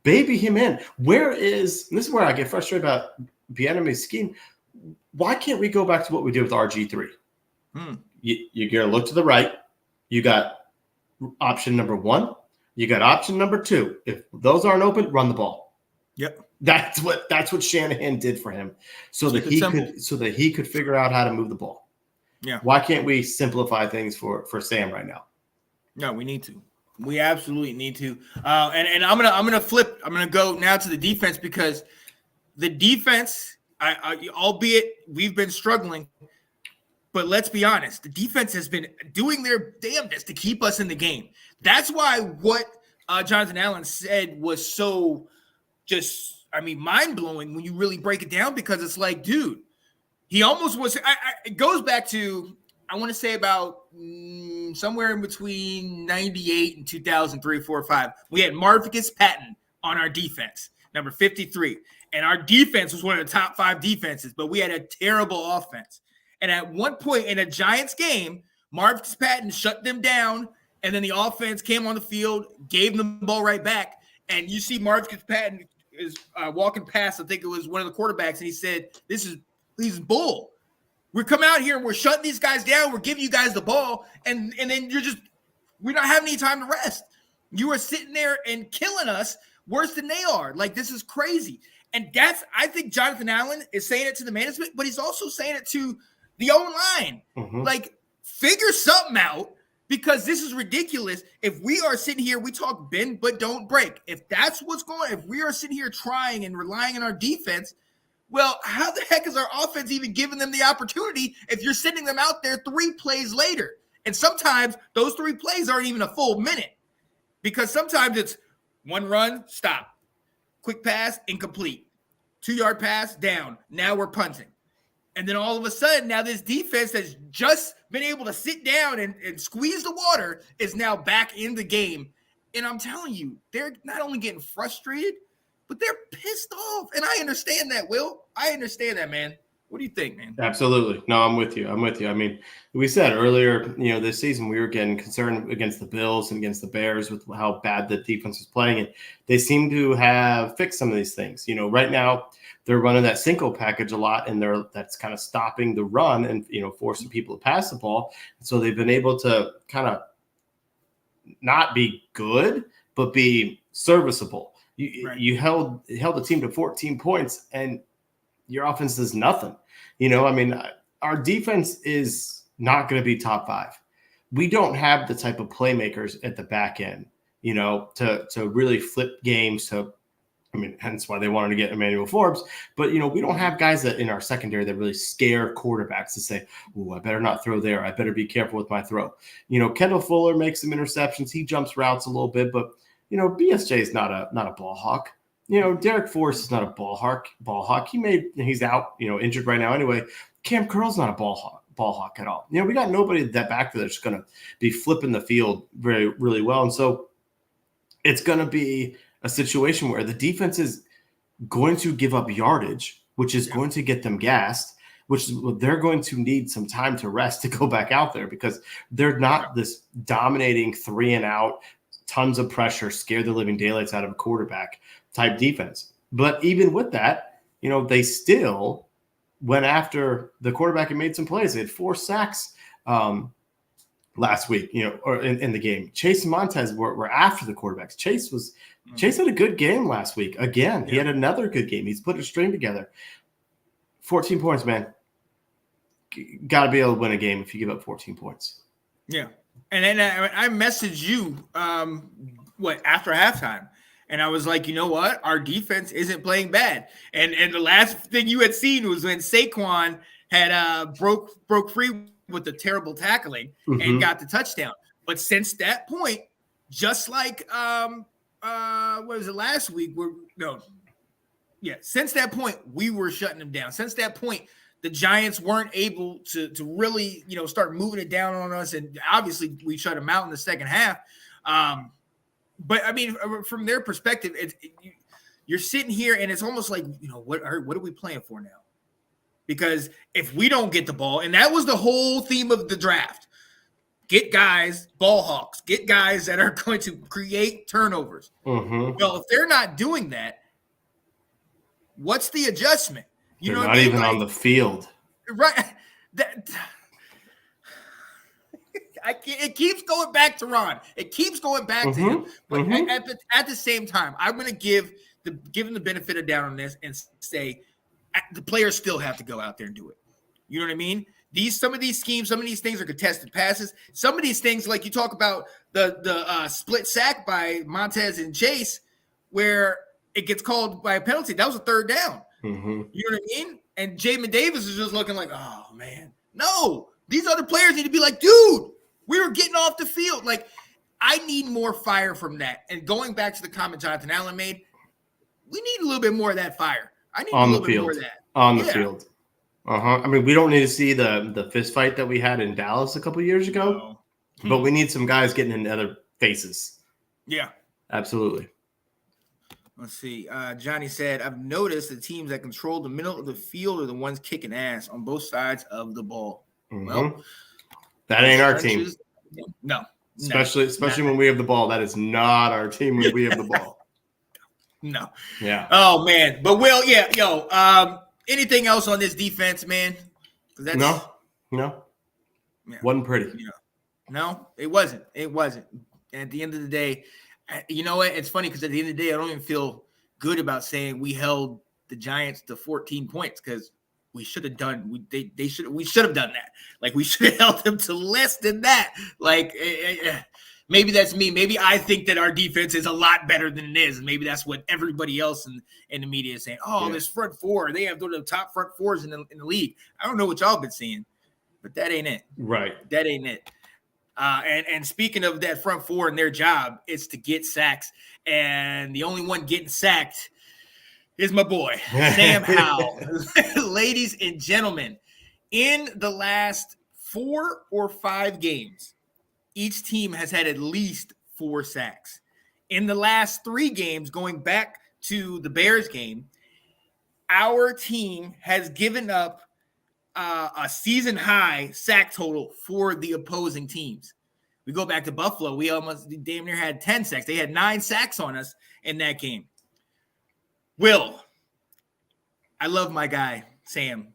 Baby him in. This is where I get frustrated about Bieniemy's scheme. Why can't we go back to what we did with RG3? You're going to look to the right. You got option number 1. You got option number 2. If those aren't open, run the ball. Yep. That's what Shanahan did for him, so that he could figure out how to move the ball. Yeah. Why can't we simplify things for Sam right now? No, we need to. We absolutely need to. And I'm gonna flip. I'm gonna go now to the defense, because the defense, albeit we've been struggling, but let's be honest, the defense has been doing their damnedest to keep us in the game. That's why what Jonathan Allen said was so mind-blowing when you really break it down, because it's like, dude, he almost was. It goes back to, I want to say about somewhere in between 98 and 2003, 4, 5. We had Marcus Patton on our defense, number 53. And our defense was one of the top 5 defenses, but we had a terrible offense. And at one point in a Giants game, Marcus Patton shut them down, and then the offense came on the field, gave them the ball right back. And you see Marcus Patton is walking past, I think it was one of the quarterbacks, and he said, he's bull. We're coming out here and we're shutting these guys down. We're giving you guys the ball, and then we're not having any time to rest. You are sitting there and killing us worse than they are. Like, this is crazy. And I think Jonathan Allen is saying it to the management, but he's also saying it to the O-line. Mm-hmm. Like, figure something out, because this is ridiculous. If we are sitting here, we talk bend but don't break. If that's what's going on, if we are sitting here trying and relying on our defense, well, how the heck is our offense even giving them the opportunity if you're sending them out there 3 plays later? And sometimes those 3 plays aren't even a full minute, because sometimes it's one run, stop. Quick pass, incomplete. 2-yard pass, down. Now we're punting. And then all of a sudden, now this defense that's just been able to sit down and squeeze the water is now back in the game. And I'm telling you, they're not only getting frustrated, but they're pissed off. And I understand that, Will. I understand that, man. What do you think, man? Absolutely. No, I'm with you. I mean, we said earlier, this season we were getting concerned against the Bills and against the Bears with how bad the defense was playing. And they seem to have fixed some of these things. Right now they're running that single package a lot, and that's kind of stopping the run and, forcing people to pass the ball. So they've been able to kind of not be good, but be serviceable. You held the team to 14 points, and your offense does nothing. Our defense is not going to be top 5. We don't have the type of playmakers at the back end, to really flip games. Hence why they wanted to get Emmanuel Forbes. But, we don't have guys that in our secondary that really scare quarterbacks to say, "Ooh, I better not throw there. I better be careful with my throw." Kendall Fuller makes some interceptions. He jumps routes a little bit, but, BSJ is not a ball hawk. Derek Forrest is not a ball hawk. He's out, injured right now anyway. Cam Curl's not a ball hawk at all. We got nobody that back there that's going to be flipping the field very, really well. And so it's going to be a situation where the defense is going to give up yardage, which is going to get them gassed, which is they're going to need some time to rest to go back out there, because they're not this dominating 3-and-out, tons of pressure, scare the living daylights out of a quarterback type defense. But even with that, they still went after the quarterback and made some plays. They had 4 sacks last week, or in the game. Chase and Montez were after the quarterbacks. Chase had a good game last week. Again, he had another good game. He's put a string together. 14 points, man. Got to be able to win a game if you give up 14 points. Yeah. And then I messaged you after halftime. And I was like, you know what? Our defense isn't playing bad. And the last thing you had seen was when Saquon had broke free with the terrible tackling and got the touchdown. But since that point, just like what was it last week? Since that point, we were shutting them down. Since that point, the Giants weren't able to really, start moving it down on us. And obviously we shut them out in the second half. But I mean, from their perspective, you're sitting here and it's almost like, what are we playing for now? Because if we don't get the ball, and that was the whole theme of the draft, get guys, ball hawks, get guys that are going to create turnovers. Mm-hmm. Well, if they're not doing that, what's the adjustment? They're not even on the field. Right. It keeps going back to Ron. It keeps going back to him. But at the same time, I'm going to give give him the benefit of doubt on this and say the players still have to go out there and do it. You know what I mean? Some of these schemes, some of these things are contested passes. Some of these things, like you talk about the split sack by Montez and Chase, where it gets called by a penalty. That was a third down. Mm-hmm. You know what I mean? And Jamin Davis is just looking like, oh, man. No, these other players need to be like, dude, we were getting off the field. Like, I need more fire from that. And going back to the comment Jonathan Allen made, we need a little bit more of that fire. I need a little bit more of that. On the field. I mean, we don't need to see the fist fight that we had in Dallas a couple years ago, but we need some guys getting in other faces. Yeah. Absolutely. Let's see. Johnny said, I've noticed the teams that control the middle of the field are the ones kicking ass on both sides of the ball. Mm-hmm. Well, that ain't our team. No. Especially when we have the ball. That is not our team when we have the ball. No. Yeah. Oh, man. But, Will, anything else on this defense, man? No. Yeah. Wasn't pretty. No, it wasn't. At the end of the day, you know what? It's funny because at the end of the day, I don't even feel good about saying we held the Giants to 14 points because we should have done. We should have done that. Like, we should have held them to less than that. Like, maybe that's me. Maybe I think that our defense is a lot better than it is. And maybe that's what everybody else in the media is saying. Oh, this front four, they have one of the top front fours in the league. I don't know what y'all been seeing, but that ain't it. Right. That ain't it. And speaking of that front four and their job, it's to get sacks. And the only one getting sacked is my boy, Sam Howell. Ladies and gentlemen, in the last 4 or 5 games, each team has had at least 4 sacks. In the last 3 games, going back to the Bears game, our team has given up a season high sack total for the opposing teams. We go back to Buffalo. We almost damn near had 10 sacks. They had 9 sacks on us in that game. Will, I love my guy, Sam,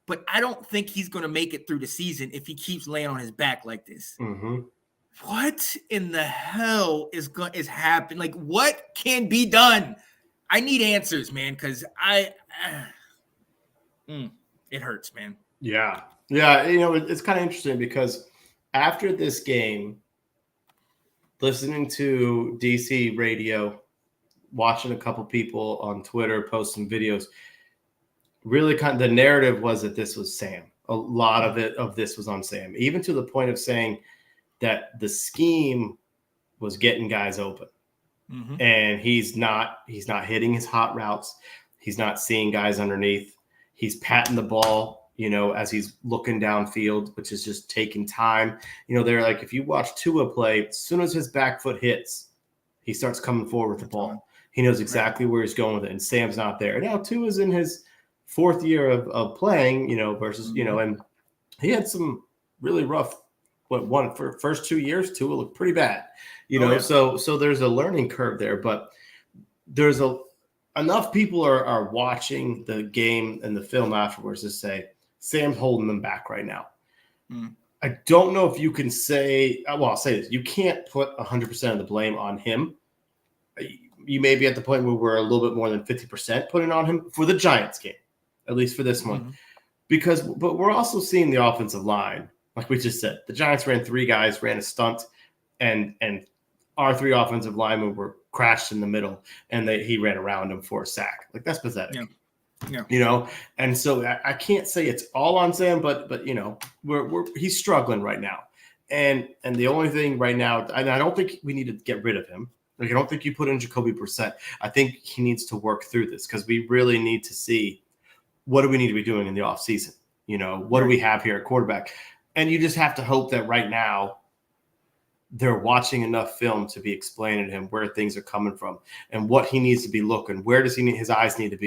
but I don't think he's going to make it through the season if he keeps laying on his back like this. Mm-hmm. What in the hell is happening? Like, what can be done? I need answers, man, because it hurts, man. Yeah. Yeah, it's kind of interesting because after this game, listening to DC radio, watching a couple people on Twitter post some videos, really the narrative was that this was Sam. A lot of this was on Sam, even to the point of saying that the scheme was getting guys open. Mm-hmm. And he's not hitting his hot routes. He's not seeing guys underneath. He's patting the ball, as he's looking downfield, which is just taking time. They're like, if you watch Tua play, as soon as his back foot hits, he starts coming forward with the ball. He knows exactly where he's going with it, and Sam's not there. Now, Tua's in his 4th year of playing, versus, and he had some really rough, for first 2 years, Tua looked pretty bad, so there's a learning curve there, but there's enough people are watching the game and the film afterwards to say Sam's holding them back right now. I don't know if you can say, I'll say this, you can't put 100% of the blame on him. You may be at the point where we're a little bit more than 50% putting on him for the Giants game, at least for this one, but we're also seeing the offensive line. Like we just said, the Giants ran 3 guys, ran a stunt, and our 3 offensive linemen were crashed in the middle, and he ran around him for a sack. Like, that's pathetic. Yeah. And so I can't say it's all on Sam, but he's struggling right now, and the only thing right now, and I don't think we need to get rid of him. Like, I don't think you put in Jacoby Brissett. I think he needs to work through this because we really need to see what do we need to be doing in the offseason. What do we have here at quarterback? And you just have to hope that right now they're watching enough film to be explaining to him where things are coming from and what he needs to be looking. Where does his eyes need to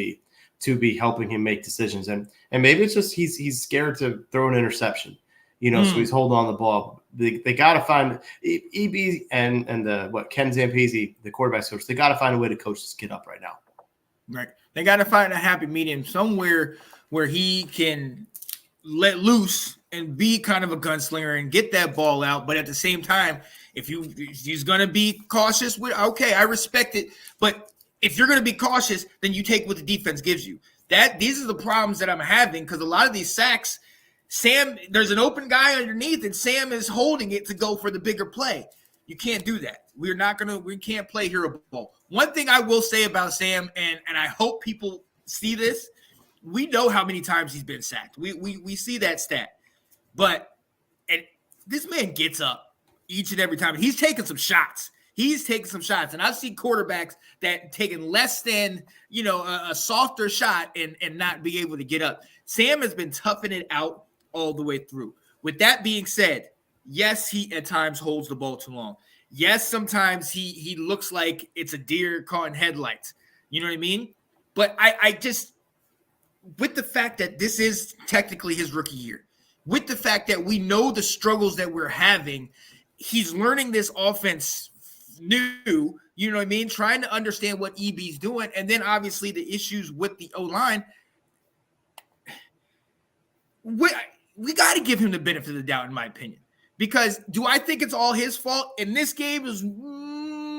be helping him make decisions? And maybe it's just he's scared to throw an interception, so he's holding on the ball. They got to find EB and Ken Zampese, the quarterback coach. They got to find a way to coach this kid up right now. Right. They got to find a happy medium somewhere where he can let loose and be kind of a gunslinger and get that ball out. But at the same time, if he's going to be cautious with, okay, I respect it. But if you're going to be cautious, then you take what the defense gives you. These are the problems that I'm having because a lot of these sacks, Sam, there's an open guy underneath, and Sam is holding it to go for the bigger play. You can't do that. We can't play hero ball. One thing I will say about Sam, and I hope people see this, we know how many times he's been sacked. We see that stat. But this man gets up each and every time. He's taking some shots. And I've seen quarterbacks that taken less than, a softer shot and not be able to get up. Sam has been toughing it out all the way through. With that being said, yes, he at times holds the ball too long. Yes, sometimes he looks like it's a deer caught in headlights. You know what I mean? But I just, with the fact that this is technically his rookie year, with the fact that we know the struggles that we're having, he's learning this offense new, you know what I mean? Trying to understand what EB's doing. And then obviously the issues with the O-line. We got to give him the benefit of the doubt, in my opinion. Because do I think it's all his fault? In this game is,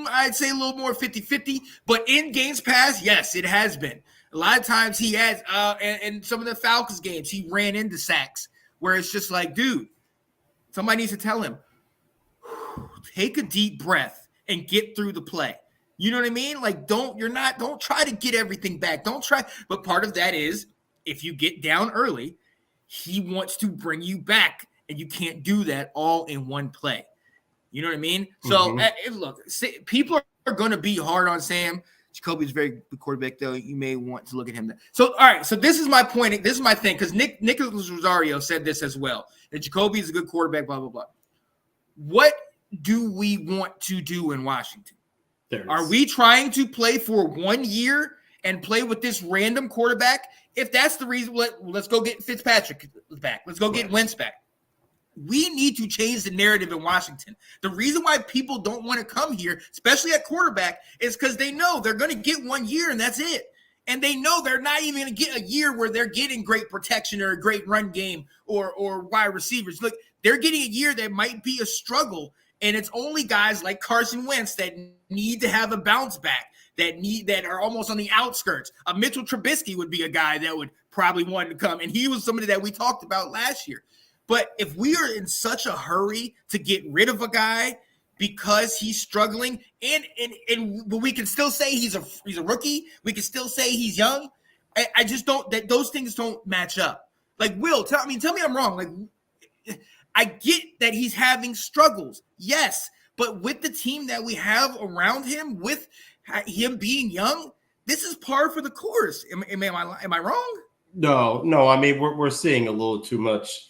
I'd say a little more 50-50. But in games past, yes, it has been. A lot of times he has, and some of the Falcons games, he ran into sacks where it's just like, dude, somebody needs to tell him, take a deep breath and get through the play. You know what I mean? Like, don't try to get everything back. Don't try. But part of that is if you get down early, he wants to bring you back, and you can't do that all in one play. You know what I mean? So, look, people are going to be hard on Sam. Jacoby's a very good quarterback, though. You may want to look at him. So, all right. So this is my point. This is my thing, because Nicholas Rosario said this as well, that Jacoby is a good quarterback, blah, blah, blah. What do we want to do in Washington? Are we trying to play for 1 year and play with this random quarterback? If that's the reason, let's go get Fitzpatrick back. Let's go get Wentz back. We need to change the narrative in Washington. The reason why people don't want to come here, especially at quarterback, is because they know they're going to get 1 year and that's it. And they know they're not even going to get a year where they're getting great protection or a great run game or wide receivers. Look, they're getting a year that might be a struggle, and it's only guys like Carson Wentz that need to have a bounce back, that are almost on the outskirts. Mitchell Trubisky would be a guy that would probably want to come, and he was somebody that we talked about last year. But if we are in such a hurry to get rid of a guy because he's struggling, but we can still say he's a rookie, we can still say he's young. I just don't, that those things don't match up. Like, Will, tell me I'm wrong. Like, I get that he's having struggles, yes, but with the team that we have around him, with him being young, this is par for the course. Am I wrong? No. I mean, we're seeing a little too much,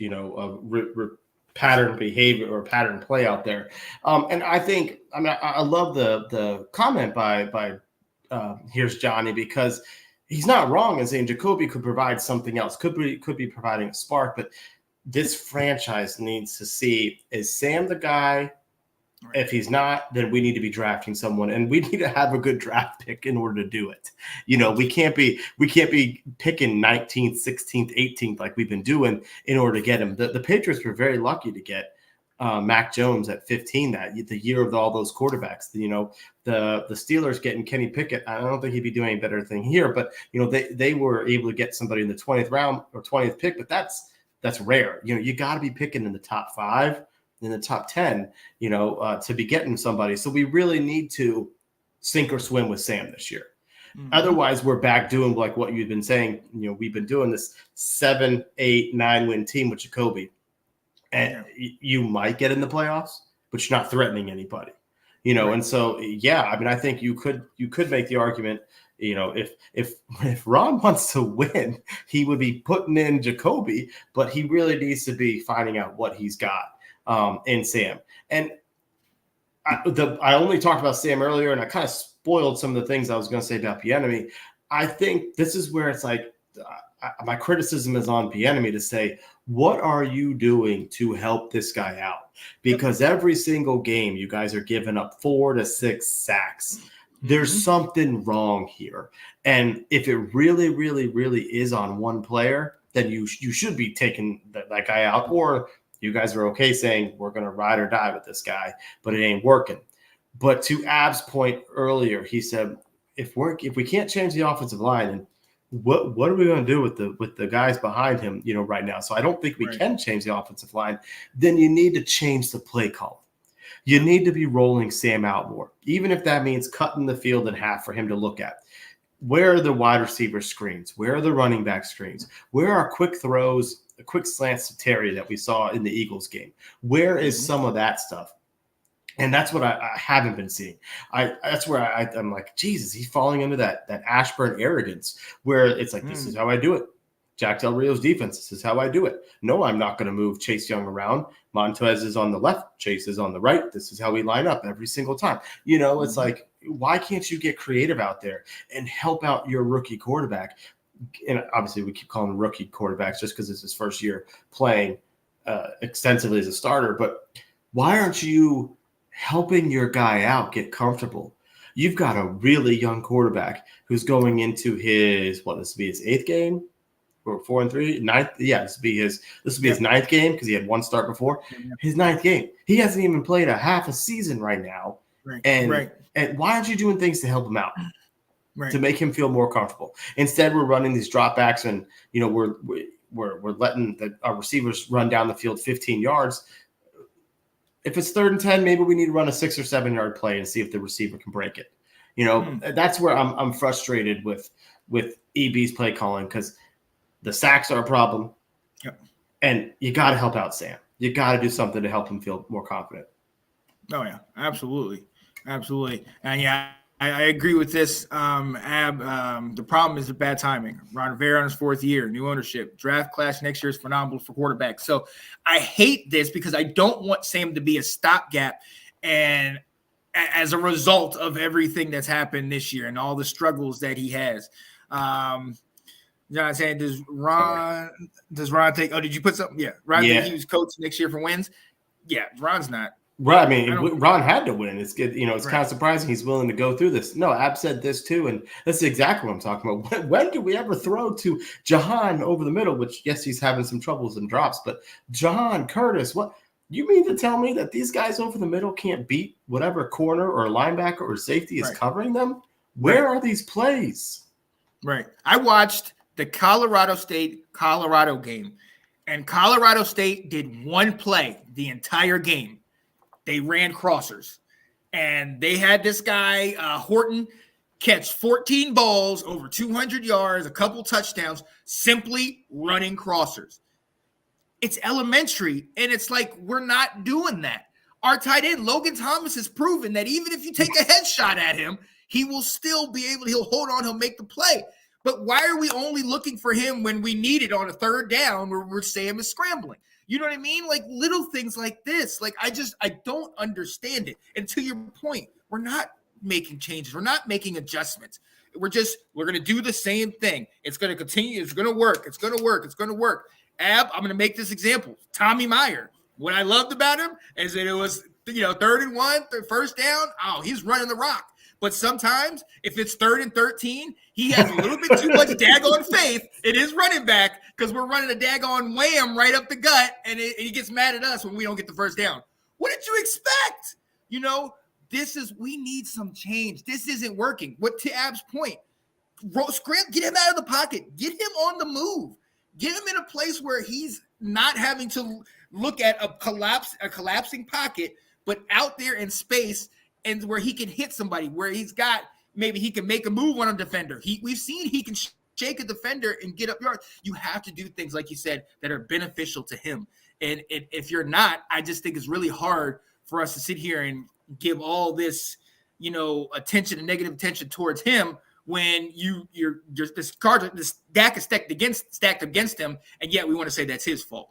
pattern behavior or pattern play out there. And I think, I love the comment by Here's Johnny, because he's not wrong in saying Jacoby could provide something else, could be providing a spark, but this franchise needs to see, is Sam the guy? If he's not, then we need to be drafting someone, and we need to have a good draft pick in order to do it. We can't be picking 19th, 16th, 18th like we've been doing in order to get him. The Patriots were very lucky to get Mac Jones at 15, the year of all those quarterbacks. The Steelers getting Kenny Pickett, I don't think he'd be doing a better thing here, but they were able to get somebody in the 20th round or 20th pick, but that's rare. You got to be picking in the top 5. In the top 10, to be getting somebody. So we really need to sink or swim with Sam this year. Mm-hmm. Otherwise, we're back doing like what you've been saying. We've been doing this 7, 8, 9 win team with Jacoby, and you might get in the playoffs, but you're not threatening anybody. Right. And so I think you could make the argument. If Ron wants to win, he would be putting in Jacoby, but he really needs to be finding out what he's got in Sam. And I only talked about Sam earlier, and I kind of spoiled some of the things I was going to say about Bieniemy. I think this is where it's like my criticism is on Bieniemy to say, what are you doing to help this guy out? Because every single game, you guys are giving up 4 to 6 sacks. There's something wrong here. And if it really, really, really is on one player, then you should be taking that guy out, or you guys are okay saying we're going to ride or die with this guy, but it ain't working. But to Ab's point earlier, he said, if we can't change the offensive line, then what are we going to do with the guys behind him, right now? So I don't think we can change the offensive line. Then you need to change the play call. You need to be rolling Sam out more, even if that means cutting the field in half for him to look at. Where are the wide receiver screens? Where are the running back screens? Where are quick throws, quick slants to Terry that we saw in the Eagles game? Where is some of that stuff? And that's what I haven't been seeing. That's where I'm like, Jesus, he's falling into that Ashburn arrogance where it's like, this is how I do it. Jack Del Rio's defense, this is how I do it. No, I'm not going to move Chase Young around. Montez is on the left. Chase is on the right. This is how we line up every single time. It's like, why can't you get creative out there and help out your rookie quarterback? And obviously we keep calling him rookie quarterbacks just because it's his first year playing extensively as a starter. But why aren't you helping your guy out get comfortable? You've got a really young quarterback who's going into this will be his 8th game or 4-3, 9th. Yeah, this will be his 9th game because he had one start before. His 9th game. He hasn't even played a half a season right now. And why aren't you doing things to help him out? To make him feel more comfortable? Instead, we're running these dropbacks and we're letting our receivers run down the field 15 yards. If it's 3rd and 10, maybe we need to run a 6 or 7 yard play and see if the receiver can break it. That's where I'm frustrated with EB's play calling, because the sacks are a problem. Yep. And you got to help out Sam. You got to do something to help him feel more confident. Oh yeah, absolutely. And yeah, I agree with this. The problem is the bad timing. Ron Rivera on his 4th year, new ownership, draft class next year is phenomenal for quarterbacks. So I hate this because I don't want Sam to be a stopgap. And as a result of everything that's happened this year and all the struggles that he has, John saying, does Ron take? Oh, did you put something? Yeah, Ron think he was coach next year for wins. Yeah, Ron's not. Right. I mean, Ron had to win. It's good. It's kind of surprising he's willing to go through this. No, Ab said this too, and that's exactly what I'm talking about. When do we ever throw to Jahan over the middle? Which, yes, he's having some troubles and drops, but Jahan, Curtis, what? You mean to tell me that these guys over the middle can't beat whatever corner or linebacker or safety is covering them? Where are these plays? Right. I watched the Colorado State-Colorado game, and Colorado State did one play the entire game. They ran crossers, and they had this guy, Horton, catch 14 balls over 200 yards, a couple touchdowns, simply running crossers. It's elementary, and it's like we're not doing that. Our tight end, Logan Thomas, has proven that even if you take a headshot at him, he will still be able – he'll hold on, he'll make the play. But why are we only looking for him when we need it on a 3rd down where Sam is scrambling? You know what I mean? Like little things like this. Like I don't understand it. And to your point, we're not making changes. We're not making adjustments. We're going to do the same thing. It's going to continue. It's going to work. It's going to work. It's going to work. Ab, I'm going to make this example. Tommy Meyer. What I loved about him is that it was, 3rd and 1, 1st down. Oh, he's running the rock. But sometimes if it's 3rd and 13, he has a little bit too much daggone faith in his running back because we're running a daggone wham right up the gut, and he gets mad at us when we don't get the 1st down. What did you expect? We need some change. This isn't working. What to Ab's point, get him out of the pocket. Get him on the move. Get him in a place where he's not having to look at a collapsing pocket, but out there in space and where he can hit somebody, where maybe he can make a move on a defender. We've seen he can shake a defender and get up yards. You have to do things, like you said, that are beneficial to him. And if you're not, I just think it's really hard for us to sit here and give all this, attention and negative attention towards him when you're just this stack is stacked against him, and yet we want to say that's his fault.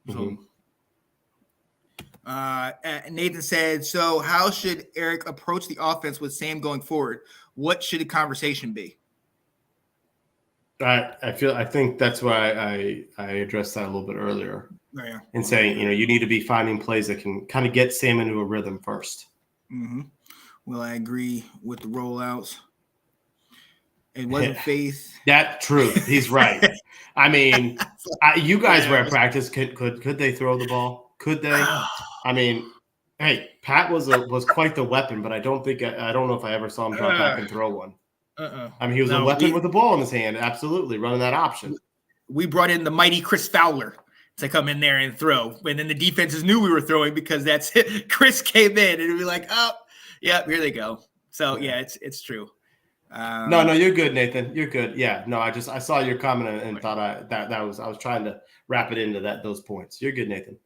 Mm-hmm. Nathan said, so how should Eric approach the offense with Sam going forward? What should the conversation be? I think that's why I addressed that a little bit earlier. Oh, yeah. And saying, you need to be finding plays that can kind of get Sam into a rhythm first. Mm-hmm. Well, I agree with the rollouts. It wasn't faith. That's true. He's right. I mean, you guys were at practice. Could they throw the ball? Could they? I mean, hey, Pat was quite the weapon, but I don't know if I ever saw him drop back and throw one. I mean, he was a weapon with the ball in his hand. Absolutely, running that option. We brought in the mighty Chris Fowler to come in there and throw. And then the defenses knew we were throwing because that's it. Chris came in and it'd be like, oh, yeah, here they go. So yeah, it's true. No, you're good, Nathan. You're good. Yeah, no, I saw your comment and thought I was trying to wrap it into those points. You're good, Nathan.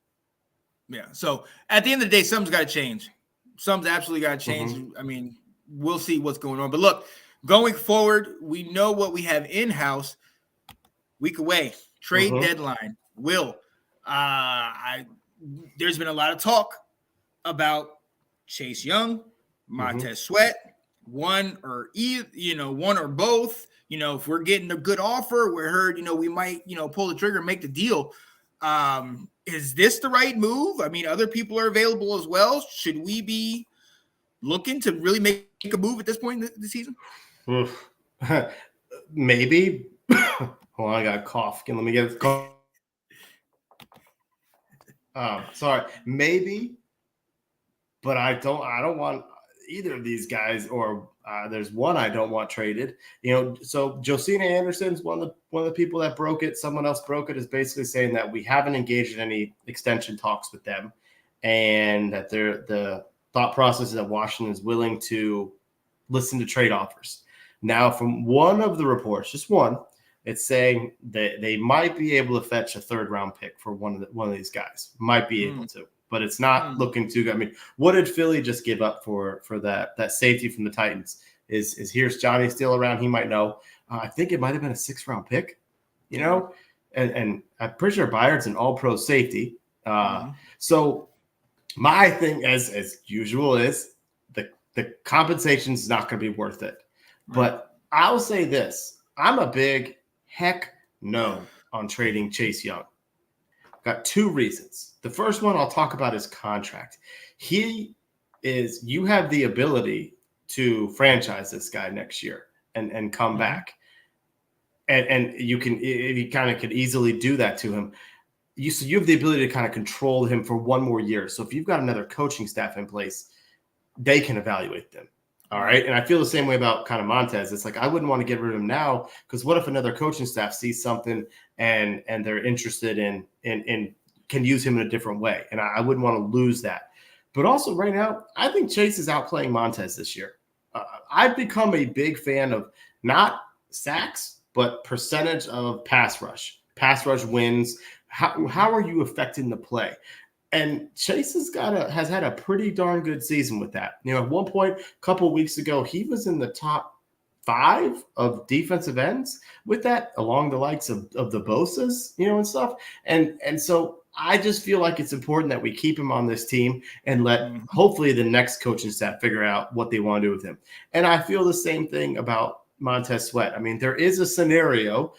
Yeah. So at the end of the day, something's got to change. Something's absolutely got to change. I mean, we'll see what's going on. But look, going forward, we know what we have in-house. Week away, trade deadline. There's been a lot of talk about Chase Young, Montez Sweat, one or both. If we're getting a good offer, we heard, we might, pull the trigger and make the deal. Is this the right move? I mean, other people are available as well. Should we be looking to really make a move at this point in the season? Maybe. Hold on, I got a cough. Let me get this cough. Sorry. Maybe, but I don't want either of these guys, or there's one I don't want traded. So Josina Anderson's one of the people that broke it. Someone else broke it, is basically saying that we haven't engaged in any extension talks with them, and that the thought process is that Washington is willing to listen to trade offers. Now, from one of the reports, just one, it's saying that they might be able to fetch a third-round pick for one of these guys. Might be able to, but it's not looking too good. I mean, what did Philly just give up for that safety from the Titans? Is here's Johnny still around? He might know. I think it might have been a 6th-round pick, and I'm pretty sure Byard's an all-pro safety. So my thing, as usual, is the compensation is not going to be worth it. But I'll say this: I'm a big heck no on trading Chase Young. Got 2 reasons. The first one I'll talk about is contract. You have the ability to franchise this guy next year and come back. And you kind of could easily do that to him. You have the ability to kind of control him for 1 more year. So if you've got another coaching staff in place, they can evaluate them. All right. And I feel the same way about kind of Montez. It's like, I wouldn't want to get rid of him now, because what if another coaching staff sees something and they're interested in can use him in a different way? And I wouldn't want to lose that. But also right now, I think Chase is outplaying Montez this year. I've become a big fan of not sacks, but percentage of pass rush wins. How are you affecting the play? And Chase has had a pretty darn good season with that. At one point, a couple of weeks ago, he was in the top 5 of defensive ends with that, along the likes of the Bosas, and stuff. And so I just feel like it's important that we keep him on this team and let hopefully the next coaching staff figure out what they want to do with him. And I feel the same thing about Montez Sweat. I mean, there is a scenario,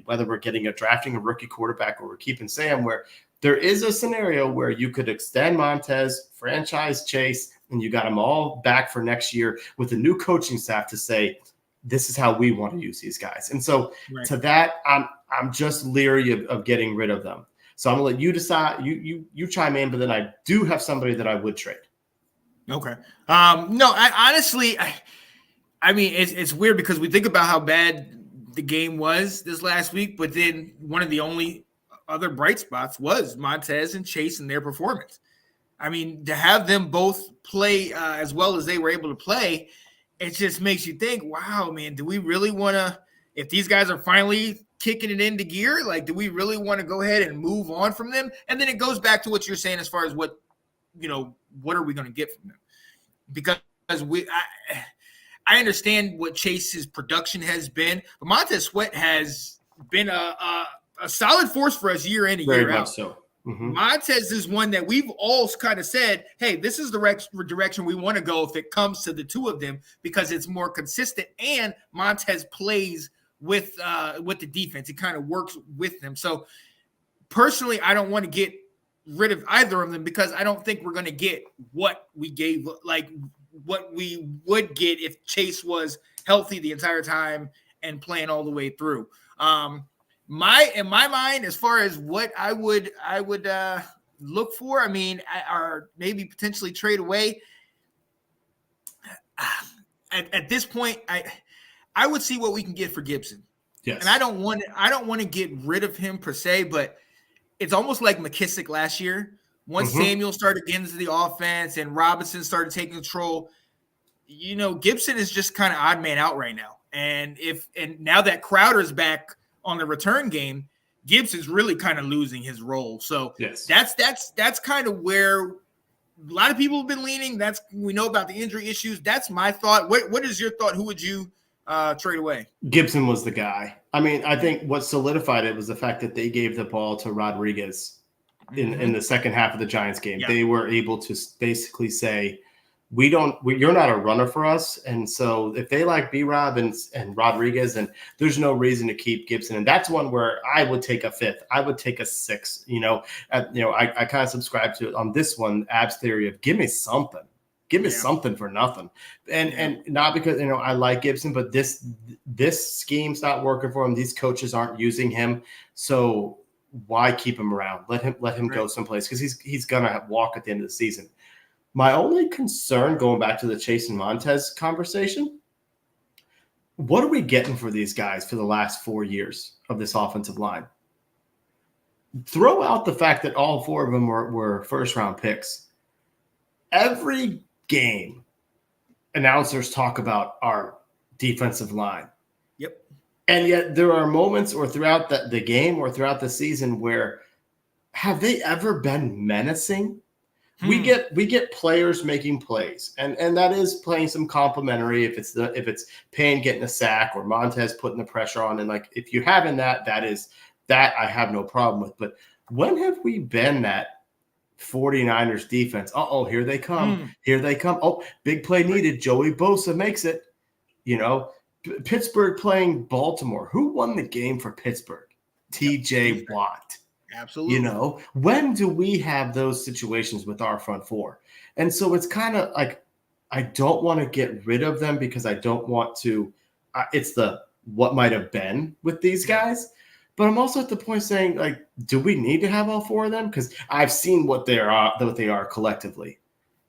whether we're drafting a rookie quarterback or we're keeping Sam, where there is a scenario where you could extend Montez, franchise Chase, and you got them all back for next year with a new coaching staff to say, this is how we want to use these guys. And so to that, I'm just leery of getting rid of them. So I'm gonna let you decide. You chime in, but then I do have somebody that I would trade. Okay. No, I honestly, I mean, it's weird because we think about how bad the game was this last week, but then one of the only other bright spots was Montez and Chase and their performance. I mean, to have them both play as well as they were able to play, it just makes you think, wow, man, do we really want to, if these guys are finally kicking it into gear, like, do we really want to go ahead and move on from them? And then it goes back to what you're saying as far as what are we going to get from them? Because I understand what Chase's production has been, but Montez Sweat has been a solid force for us year in and year out. So. Montez is one that we've all kind of said, hey, this is the direction we want to go if it comes to the 2 of them, because it's more consistent and Montez plays with the defense. It kind of works with them. So personally, I don't want to get rid of either of them because I don't think we're going to get what we gave, like what we would get if Chase was healthy the entire time and playing all the way through. In my mind, as far as what I would look for, I mean, or maybe potentially trade away. at this point, I would see what we can get for Gibson. Yes. And I don't want to get rid of him per se, but it's almost like McKissick last year. Once Samuel started getting into the offense and Robinson started taking control, Gibson is just kind of odd man out right now. And now that Crowder's back on the return game, Gibson's really kind of losing his role. So yes. that's kind of where a lot of people have been leaning. We know about the injury issues. That's my thought. What is your thought? Who would you trade away? Gibson was the guy. I mean, I think what solidified it was the fact that they gave the ball to Rodriguez in the second half of the Giants game. Yeah. They were able to basically say, you're not a runner for us. And so if they like B-Rob and Rodriguez, and there's no reason to keep Gibson. And that's one where I would take a fifth. I would take a sixth. I kind of subscribe to it on this one, Ab's theory of give me something. Give me something for nothing. And not because, I like Gibson, but this scheme's not working for him. These coaches aren't using him. So why keep him around? Let him go someplace, because he's going to walk at the end of the season. My only concern, going back to the Chase and Montez conversation, what are we getting for these guys for the last 4 years of this offensive line? Throw out the fact that all 4 of them were first-round picks. Every game, announcers talk about our defensive line. Yep. And yet there are moments or throughout the game or throughout the season where have they ever been menacing? We get players making plays, and that is playing some complimentary. If it's Payne getting a sack or Montez putting the pressure on, and like if you haven't that I have no problem with. But when have we been that 49ers defense? Here they come. Here they come. Oh, big play needed. Joey Bosa makes it. Pittsburgh playing Baltimore. Who won the game for Pittsburgh? TJ Watt. Absolutely. When do we have those situations with our front 4? And so it's kind of like, I don't want to get rid of them because I don't want to, it's the what might have been with these guys. But I'm also at the point saying, like, do we need to have all 4 of them? Because I've seen what they are collectively.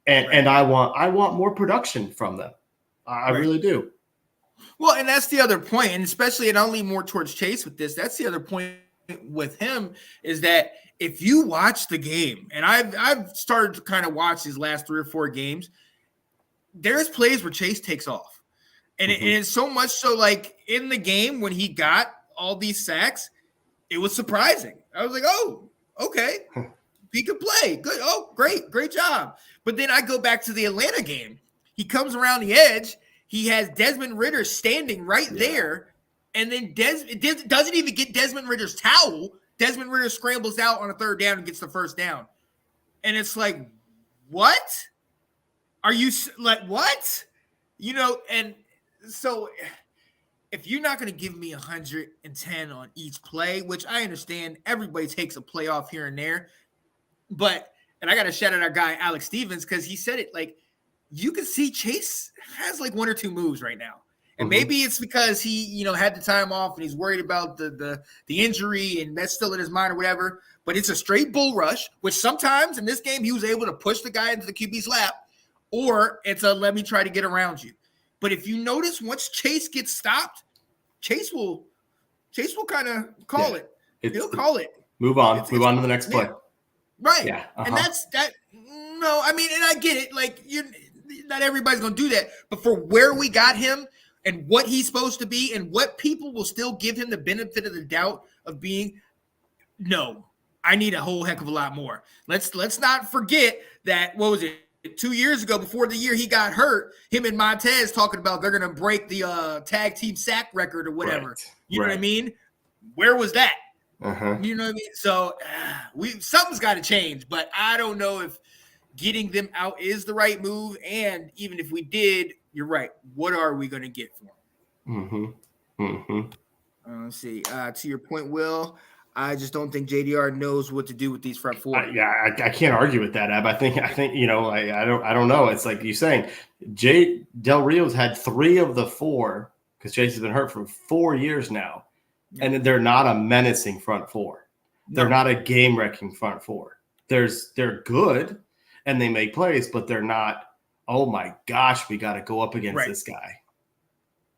And I want more production from them. I really do. Well, and that's the other point, and especially, and I'll lean more towards Chase with this. That's the other point with him, is that if you watch the game, and I've started to kind of watch these last 3 or 4 games, there's plays where Chase takes off. And it's so much so, like, in the game when he got all these sacks, it was surprising. I was like, oh, okay. He could play. Good. Oh, great job. But then I go back to the Atlanta game. He comes around the edge. He has Desmond Ridder standing right there. And then doesn't even get Desmond Ridder's towel. Desmond Ridder scrambles out on a 3rd down and gets the 1st down. And it's like, what? Are you like, what? And so if you're not going to give me 110 on each play, which I understand everybody takes a play off here and there, and I got to shout out our guy, Alex Stevens, because he said it, like, you can see Chase has like 1 or 2 moves right now. And maybe it's because he, had the time off and he's worried about the injury and that's still in his mind or whatever. But it's a straight bull rush, which sometimes in this game he was able to push the guy into the QB's lap, or it's a let me try to get around you. But if you notice, once Chase gets stopped, Chase will kind of call it. He'll call it. Move on to the next play. Right. Yeah. And that's that. No, I mean, and I get it. Like, not everybody's going to do that. But for where we got him, and what he's supposed to be, and what people will still give him the benefit of the doubt of being, no, I need a whole heck of a lot more. Let's not forget that, what was it, 2 years ago, before the year he got hurt, him and Montez talking about they're going to break the tag team sack record or whatever. You know what I mean? Where was that? You know what I mean? So something's got to change, but I don't know if getting them out is the right move. And even if we did, you're right. What are we going to get for him? Let's see. To your point, Will, I just don't think JDR knows what to do with these front 4. I can't argue with that, Ab. I think I don't know. It's like you're saying, Jay Del Rio's had 3 of the 4 because Chase has been hurt for 4 years now, and they're not a menacing front 4. They're not a game-wrecking front 4. They're good and they make plays, but they're not oh my gosh, we got to go up against this guy.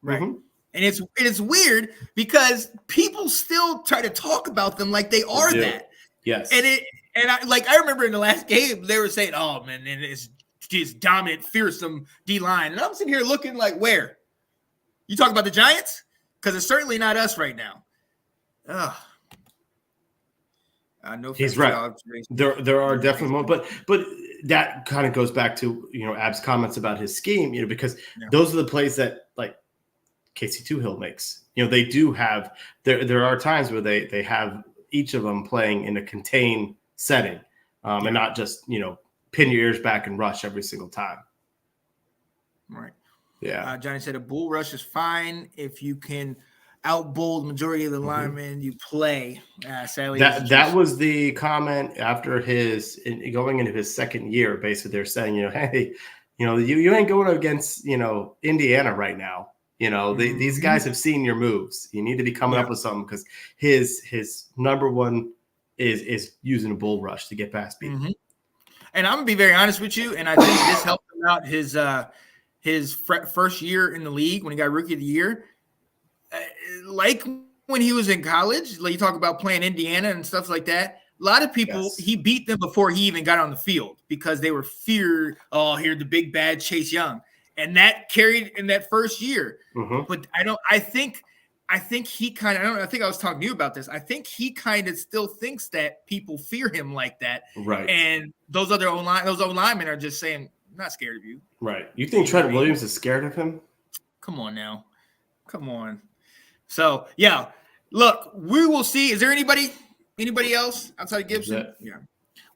Right. Mm-hmm. And it's weird because people still try to talk about them like they are that. Yes. And I remember in the last game, they were saying, oh man, and it's just dominant, fearsome D-line. And I'm sitting here looking like, where? You talking about the Giants? Because it's certainly not us right now. No, he's right. There are definitely moments, but that kind of goes back to Ab's comments about his scheme. Because those are the plays that like Casey Toohill makes. They do have there are times where they have each of them playing in a contained setting, and not just pin your ears back and rush every single time. Right. Yeah. Johnny said a bull rush is fine if you can outbowl the majority of the linemen you play. Sadly, that was the comment after going into his second year. Basically, they're saying, hey, you ain't going against Indiana right now. These guys have seen your moves. You need to be coming up with something because his number one is using a bull rush to get past people. Mm-hmm. And I'm gonna be very honest with you, and I think this helped him out his first year in the league when he got Rookie of the Year. Like when he was in college, like you talk about playing Indiana and stuff like that. A lot of people, he beat them before he even got on the field because they were feared. Oh, here's the big bad Chase Young, and that carried in that first year. Mm-hmm. But I think he kind of. I think I was talking to you about this. I think he kind of still thinks that people fear him like that, right? And those O-linemen are just saying, "I'm not scared of you." Right? You think Trent Williams is scared of him? Come on now, come on. So yeah, look, we will see. Is there anybody else outside of Gibson? Yeah,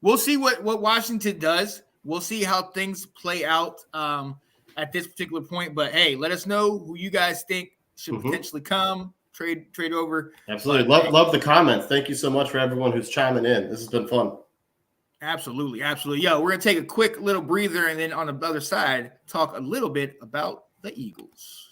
we'll see what Washington does. We'll see how things play out at this particular point. But hey, let us know who you guys think should potentially come trade over. Absolutely, love the comments. Thank you so much for everyone who's chiming in. This has been fun. Absolutely. Yo, we're gonna take a quick little breather, and then on the other side, talk a little bit about the Eagles.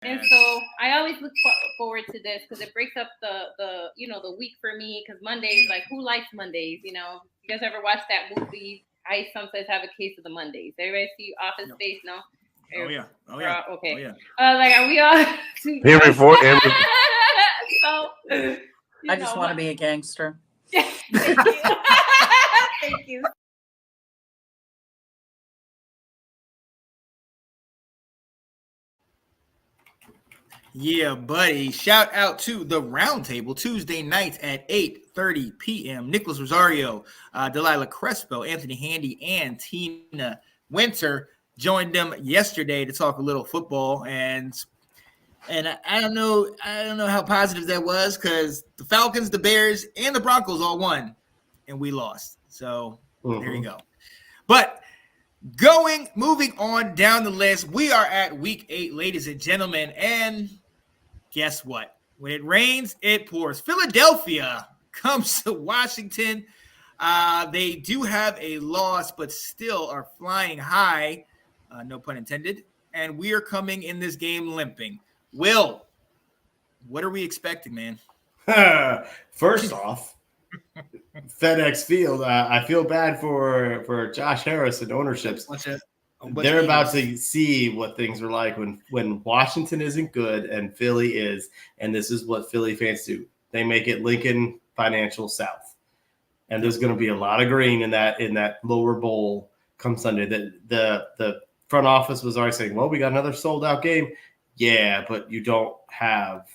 And so I always look forward to this because it breaks up the week for me because Mondays, like who likes Mondays? You guys ever watch that movie? I sometimes have a case of the Mondays. Everybody see Office Space? No. Oh yeah. Okay. Oh, yeah. Like are we all here before? So I just want to be a gangster. Thank you. Thank you. Yeah, buddy. Shout out to the Roundtable Tuesday nights at 8:30 p.m. Nicholas Rosario, Delilah Crespo, Anthony Handy, and Tina Winter joined them yesterday to talk a little football. And I don't know how positive that was because the Falcons, the Bears, and the Broncos all won, and we lost. So there you go. But moving on down the list, we are at week 8, ladies and gentlemen, and guess what? When it rains, it pours. Philadelphia comes to Washington. They do have a loss, but still are flying high, no pun intended, and we are coming in this game limping. Will, what are we expecting, man? First off, FedEx Field. I feel bad for Josh Harris and ownerships. They're about to see what things are like when Washington isn't good and Philly is, and this is what Philly fans do. They make it Lincoln Financial South, and there's going to be a lot of green in that lower bowl come Sunday. The front office was already saying, "Well, we got another sold out game." Yeah, but you don't have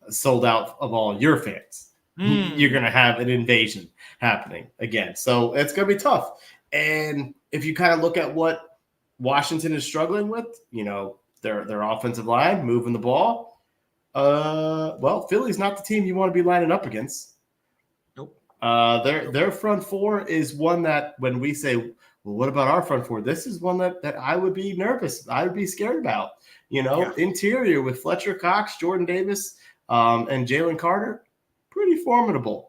sold out of all your fans. You're going to have an invasion happening again. So it's going to be tough. And if you kind of look at what Washington is struggling with, their offensive line, moving the ball, well, Philly's not the team you want to be lining up against. Nope. Their front four is one that when we say, well, what about our front four? This is one that I would be nervous. I would be scared about. Interior with Fletcher Cox, Jordan Davis, and Jalen Carter, pretty formidable.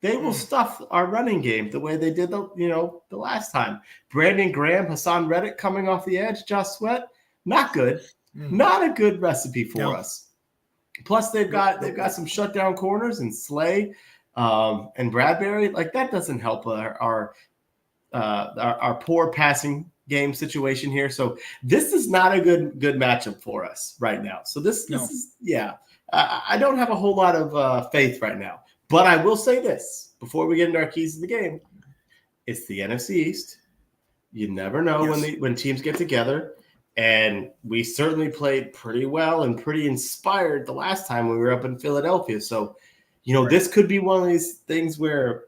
They will stuff our running game the way they did the last time. Brandon Graham, Hassan Reddick coming off the edge, Josh Sweat, not good. Not a good recipe for us. Plus they've got some shutdown corners and Slay And Bradbury, like that doesn't help our poor passing game situation here. So this is not a good matchup for us right now. So this is I don't have a whole lot of faith right now. But I will say this before we get into our keys to the game: it's the NFC East. You never know when teams get together, and we certainly played pretty well and pretty inspired the last time we were up in Philadelphia. So, this could be one of these things where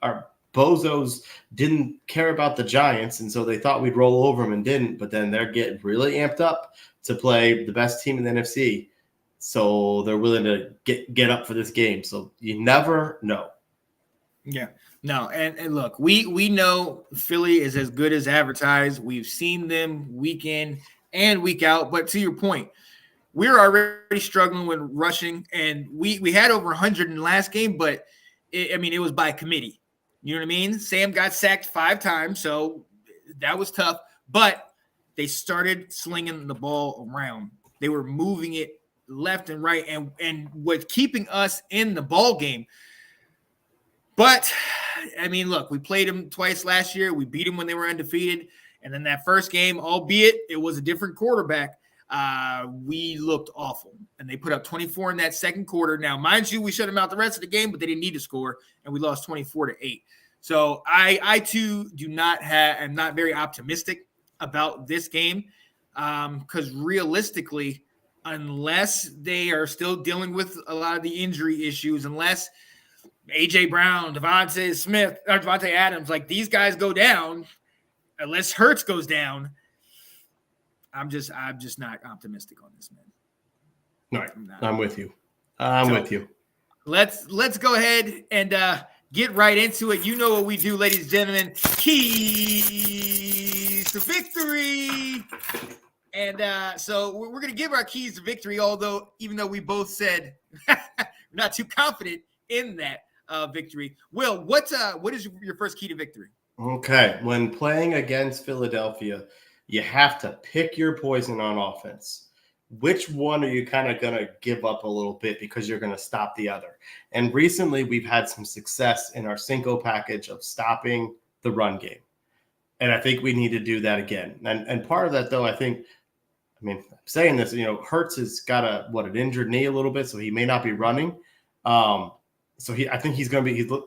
our bozos didn't care about the Giants, and so they thought we'd roll over them and didn't. But then they're getting really amped up to play the best team in the NFC, so they're willing to get up for this game. So you never know. Yeah. No, and look, we know Philly is as good as advertised. We've seen them week in and week out. But to your point, we're already struggling with rushing, and we had over 100 in the last game, but it was by committee. You know what I mean? Sam got sacked 5 times, so that was tough. But they started slinging the ball around. They were moving it left and right, and what's keeping us in the ball game. But, look, we played them twice last year. We beat them when they were undefeated. And then that first game, albeit it was a different quarterback, we looked awful. And they put up 24 in that second quarter. Now, mind you, we shut them out the rest of the game, but they didn't need to score, and we lost 24-8. So I too, am not very optimistic about this game because realistically, unless they are still dealing with a lot of the injury issues, unless – A.J. Brown, Devontae Adams, like these guys go down, unless Hurts goes down, I'm just not optimistic on this, man. All right, I'm with you. I'm with you. Let's go ahead and get right into it. You know what we do, ladies and gentlemen. Keys to victory. And so we're going to give our keys to victory, even though we both said we're not too confident in that victory. Will, what is your first key to victory? Okay. When playing against Philadelphia, you have to pick your poison on offense. Which one are you kind of going to give up a little bit because you're going to stop the other? And recently we've had some success in our Cinco package of stopping the run game. And I think we need to do that again. And part of that, though, I'm saying this, Hurts has got an injured knee a little bit, so he may not be running. So I think he's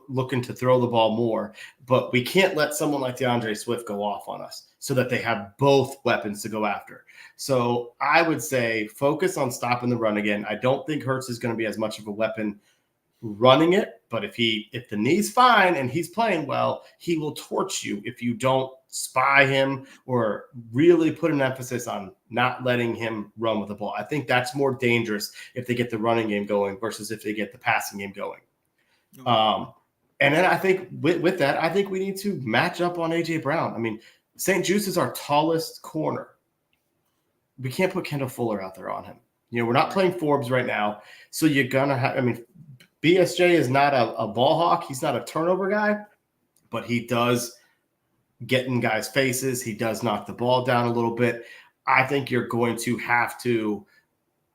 looking to throw the ball more, but we can't let someone like DeAndre Swift go off on us so that they have both weapons to go after. So I would say focus on stopping the run again. I don't think Hurts is going to be as much of a weapon running it, but if the knee's fine and he's playing well, he will torch you if you don't spy him or really put an emphasis on not letting him run with the ball. I think that's more dangerous if they get the running game going versus if they get the passing game going. And then I think with that, I think we need to match up on A.J. Brown. St. Juice is our tallest corner. We can't put Kendall Fuller out there on him. We're not playing Forbes right now. So you're going to have – BSJ is not a ball hawk. He's not a turnover guy, but he does get in guys' faces. He does knock the ball down a little bit. I think you're going to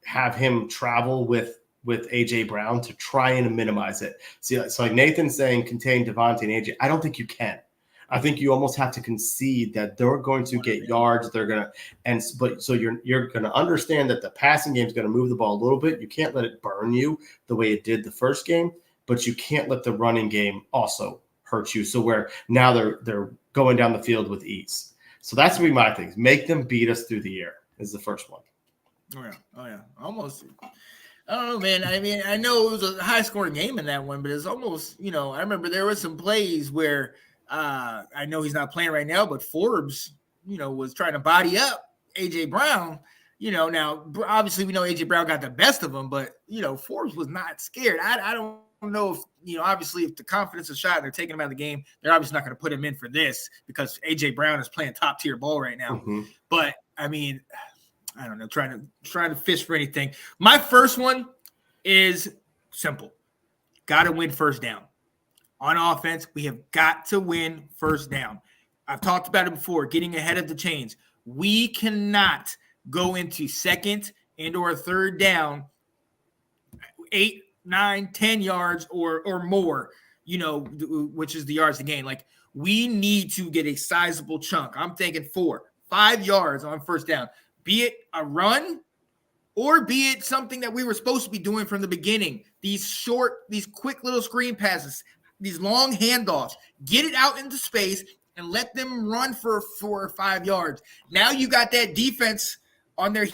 have him travel with A.J. Brown to try and minimize it. See, so like Nathan's saying, contain Devontae and A.J. I don't think you can. I think you almost have to concede that they're going to get yards. They're going to, so you're going to understand that the passing game is going to move the ball a little bit. You can't let it burn you the way it did the first game, but you can't let the running game also hurt you. So where now they're going down the field with ease. So that's going to be my thing. Make them beat us through the air is the first one. Oh yeah. Almost. I don't know, man. I know it was a high-scoring game in that one, but it's almost, I remember there were some plays where I know he's not playing right now, but Forbes, was trying to body up A.J. Brown. Now, obviously we know A.J. Brown got the best of him, but, Forbes was not scared. I don't know if, obviously if the confidence is shot and they're taking him out of the game, they're obviously not going to put him in for this because A.J. Brown is playing top-tier ball right now. Mm-hmm. But, I don't know, trying to fish for anything. My first one is simple. Got to win first down. On offense, we have got to win first down. I've talked about it before, getting ahead of the chains. We cannot go into second and or third down 8, 9, 10 yards or more, which is the yards to gain. Like, we need to get a sizable chunk. I'm thinking 4, 5 yards on first down, be it a run or be it something that we were supposed to be doing from the beginning. These quick little screen passes, these long handoffs, get it out into space and let them run for 4 or 5 yards. Now you got that defense on their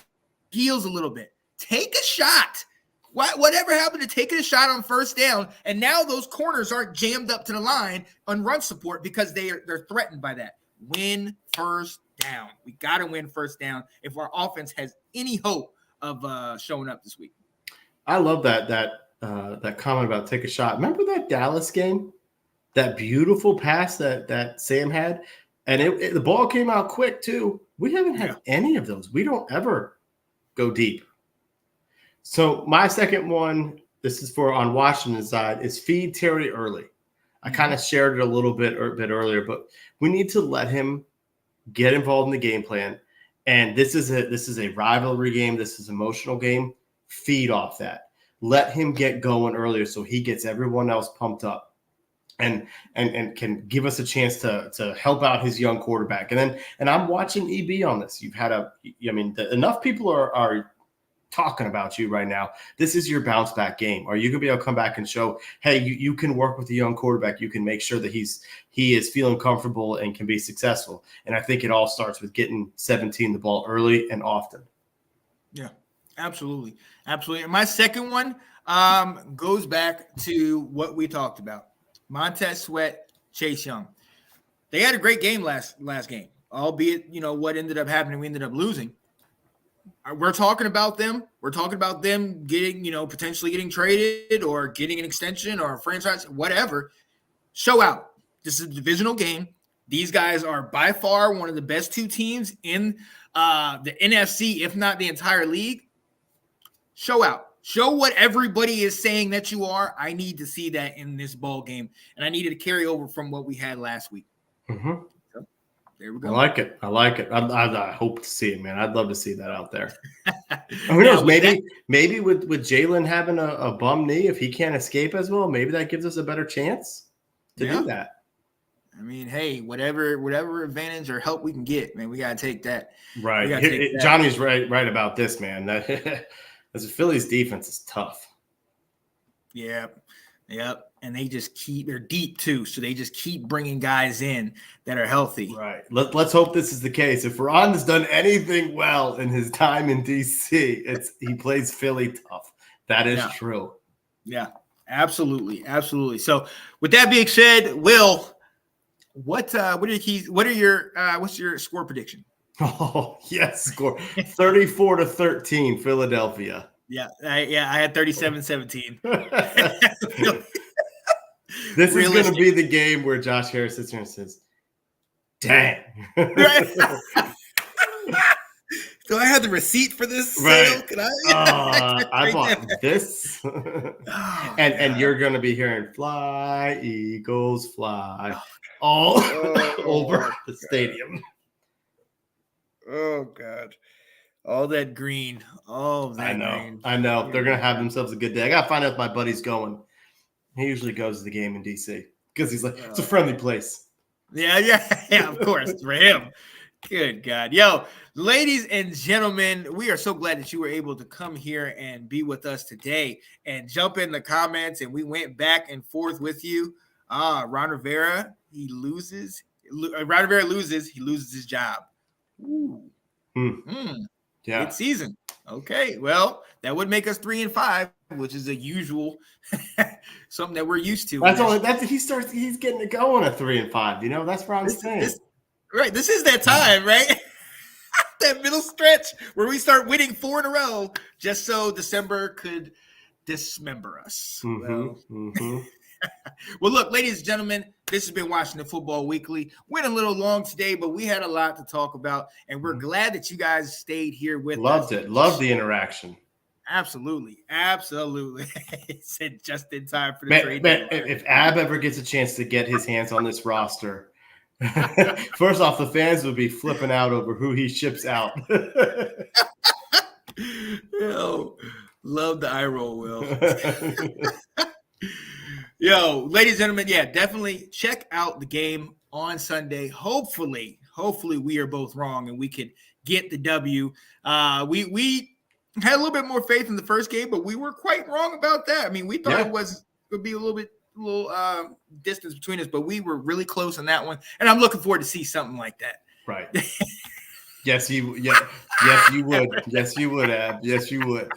heels a little bit. Take a shot. Whatever happened to taking a shot on first down? And now those corners aren't jammed up to the line on run support because they're threatened by that. Win first down. We got to win first down if our offense has any hope of showing up this week. I love that comment about take a shot. Remember that Dallas game? That beautiful pass that Sam had? And the ball came out quick too. We haven't had any of those. We don't ever go deep. So my second one, this is for on Washington's side, is feed Terry early. I kind of shared it a little bit earlier, but we need to let him get involved in the game plan. And this is a rivalry game. This is an emotional game. Feed off that. Let him get going earlier so he gets everyone else pumped up and can give us a chance to help out his young quarterback. And I'm watching EB on this. You've had enough people are talking about you right now. This is your bounce back game. Are you going to be able to come back and show, hey, you can work with the young quarterback. You can make sure that he is feeling comfortable and can be successful. And I think it all starts with getting 17 the ball early and often. Yeah, absolutely. Absolutely. And my second one goes back to what we talked about. Montez Sweat, Chase Young. They had a great game last game, albeit, what ended up happening, we ended up losing. We're talking about them. We're talking about them getting, potentially getting traded or getting an extension or a franchise, whatever. Show out. This is a divisional game. These guys are by far one of the best 2 teams in the NFC, if not the entire league. Show out. Show what everybody is saying that you are. I need to see that in this ball game, and I needed to carry over from what we had last week. Mm-hmm. There we go. I like it. I hope to see it, man. I'd love to see that out there. Who knows? Maybe with Jalen having a bum knee, if he can't escape as well, maybe that gives us a better chance to do that. I mean, hey, whatever advantage or help we can get, man, we gotta take that. Right. Johnny's right about this, man. That as a Phillies defense is tough. Yep. And they're deep too, so they just keep bringing guys in that are healthy. Right. Let's hope this is the case. If Ron has done anything well in his time in DC, he plays Philly tough. That is true. Yeah, absolutely. So with that being said, Will, what's your score prediction? Oh, yes, score 34-13, Philadelphia. Yeah, I had 37-17. This is going to be the game where Josh Harris sits here and says, dang. Do I have the receipt for this sale? Can I bought this. and you're going to be hearing fly, Eagles, fly all over the stadium. Oh, God. All that green. Green. I know. They're going to have themselves a good day. I got to find out if my buddy's going. He usually goes to the game in D.C. because he's like, it's a friendly place. Yeah, of course, for him. Good God. Yo, ladies and gentlemen, we are so glad that you were able to come here and be with us today and jump in the comments, and we went back and forth with you. Ron Rivera, he loses. Ron Rivera loses. He loses his job. Ooh. Yeah. Good season. Okay, well, that would make us 3-5, which is a usual something that we're used to. He's getting it going at 3-5. That's what I'm saying. This is that time, right? That middle stretch where we start winning 4 in a row, just so December could dismember us. Well, look, ladies and gentlemen, this has been Washington Football Weekly. Went a little long today, but we had a lot to talk about, and we're glad that you guys stayed here with us. Loved it. Loved the interaction. Absolutely. He said just in time for the trade. If Ab ever gets a chance to get his hands on this roster, first off, the fans would be flipping out over who he ships out. Love the eye roll, Will. Yo, ladies and gentlemen, yeah, definitely check out the game on Sunday. Hopefully we are both wrong and we could get the W. We had a little bit more faith in the first game, but we were quite wrong about that. I mean, we thought it would be a little distance between us, but we were really close on that one. And I'm looking forward to see something like that. Right. Yes, you would. Yes, you would, Ab. Yes, you would.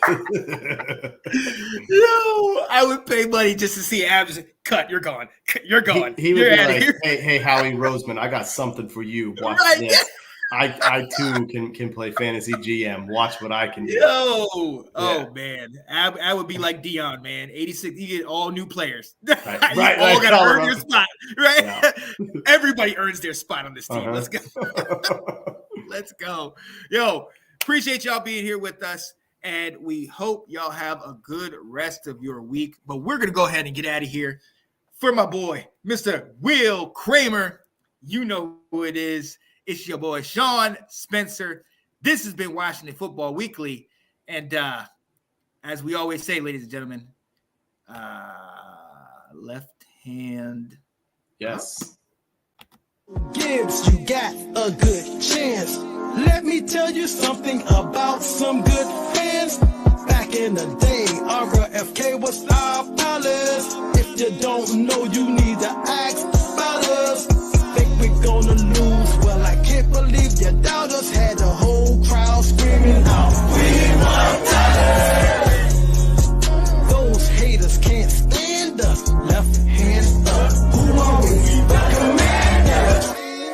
No, I would pay money just to see Ab say, cut, you're gone. You're gone. He would you're be out like, of here. hey, Howie Roseman, I got something for you. Watch this. I too can play fantasy GM. Watch what I can do. Oh man, I would be like Dion, man. 86, you get all new players. Right, you all got to earn your spot, right? Yeah. Everybody earns their spot on this team. Uh-huh. Let's go. Let's go. Yo, appreciate y'all being here with us, and we hope y'all have a good rest of your week. But we're gonna go ahead and get out of here. For my boy, Mr. Will Kramer, you know who it is. It's your boy, Sean Spencer. This has been Washington Football Weekly. And as we always say, ladies and gentlemen, left hand. Yes. Gibbs, you got a good chance. Let me tell you something about some good fans. Back in the day, RFK was our palace. If you don't know, you need to ask about us. Think we're gonna lose? Well, I can't believe you doubt us. Had the whole crowd screaming out, "We want Dallas!" Those haters can't stand us.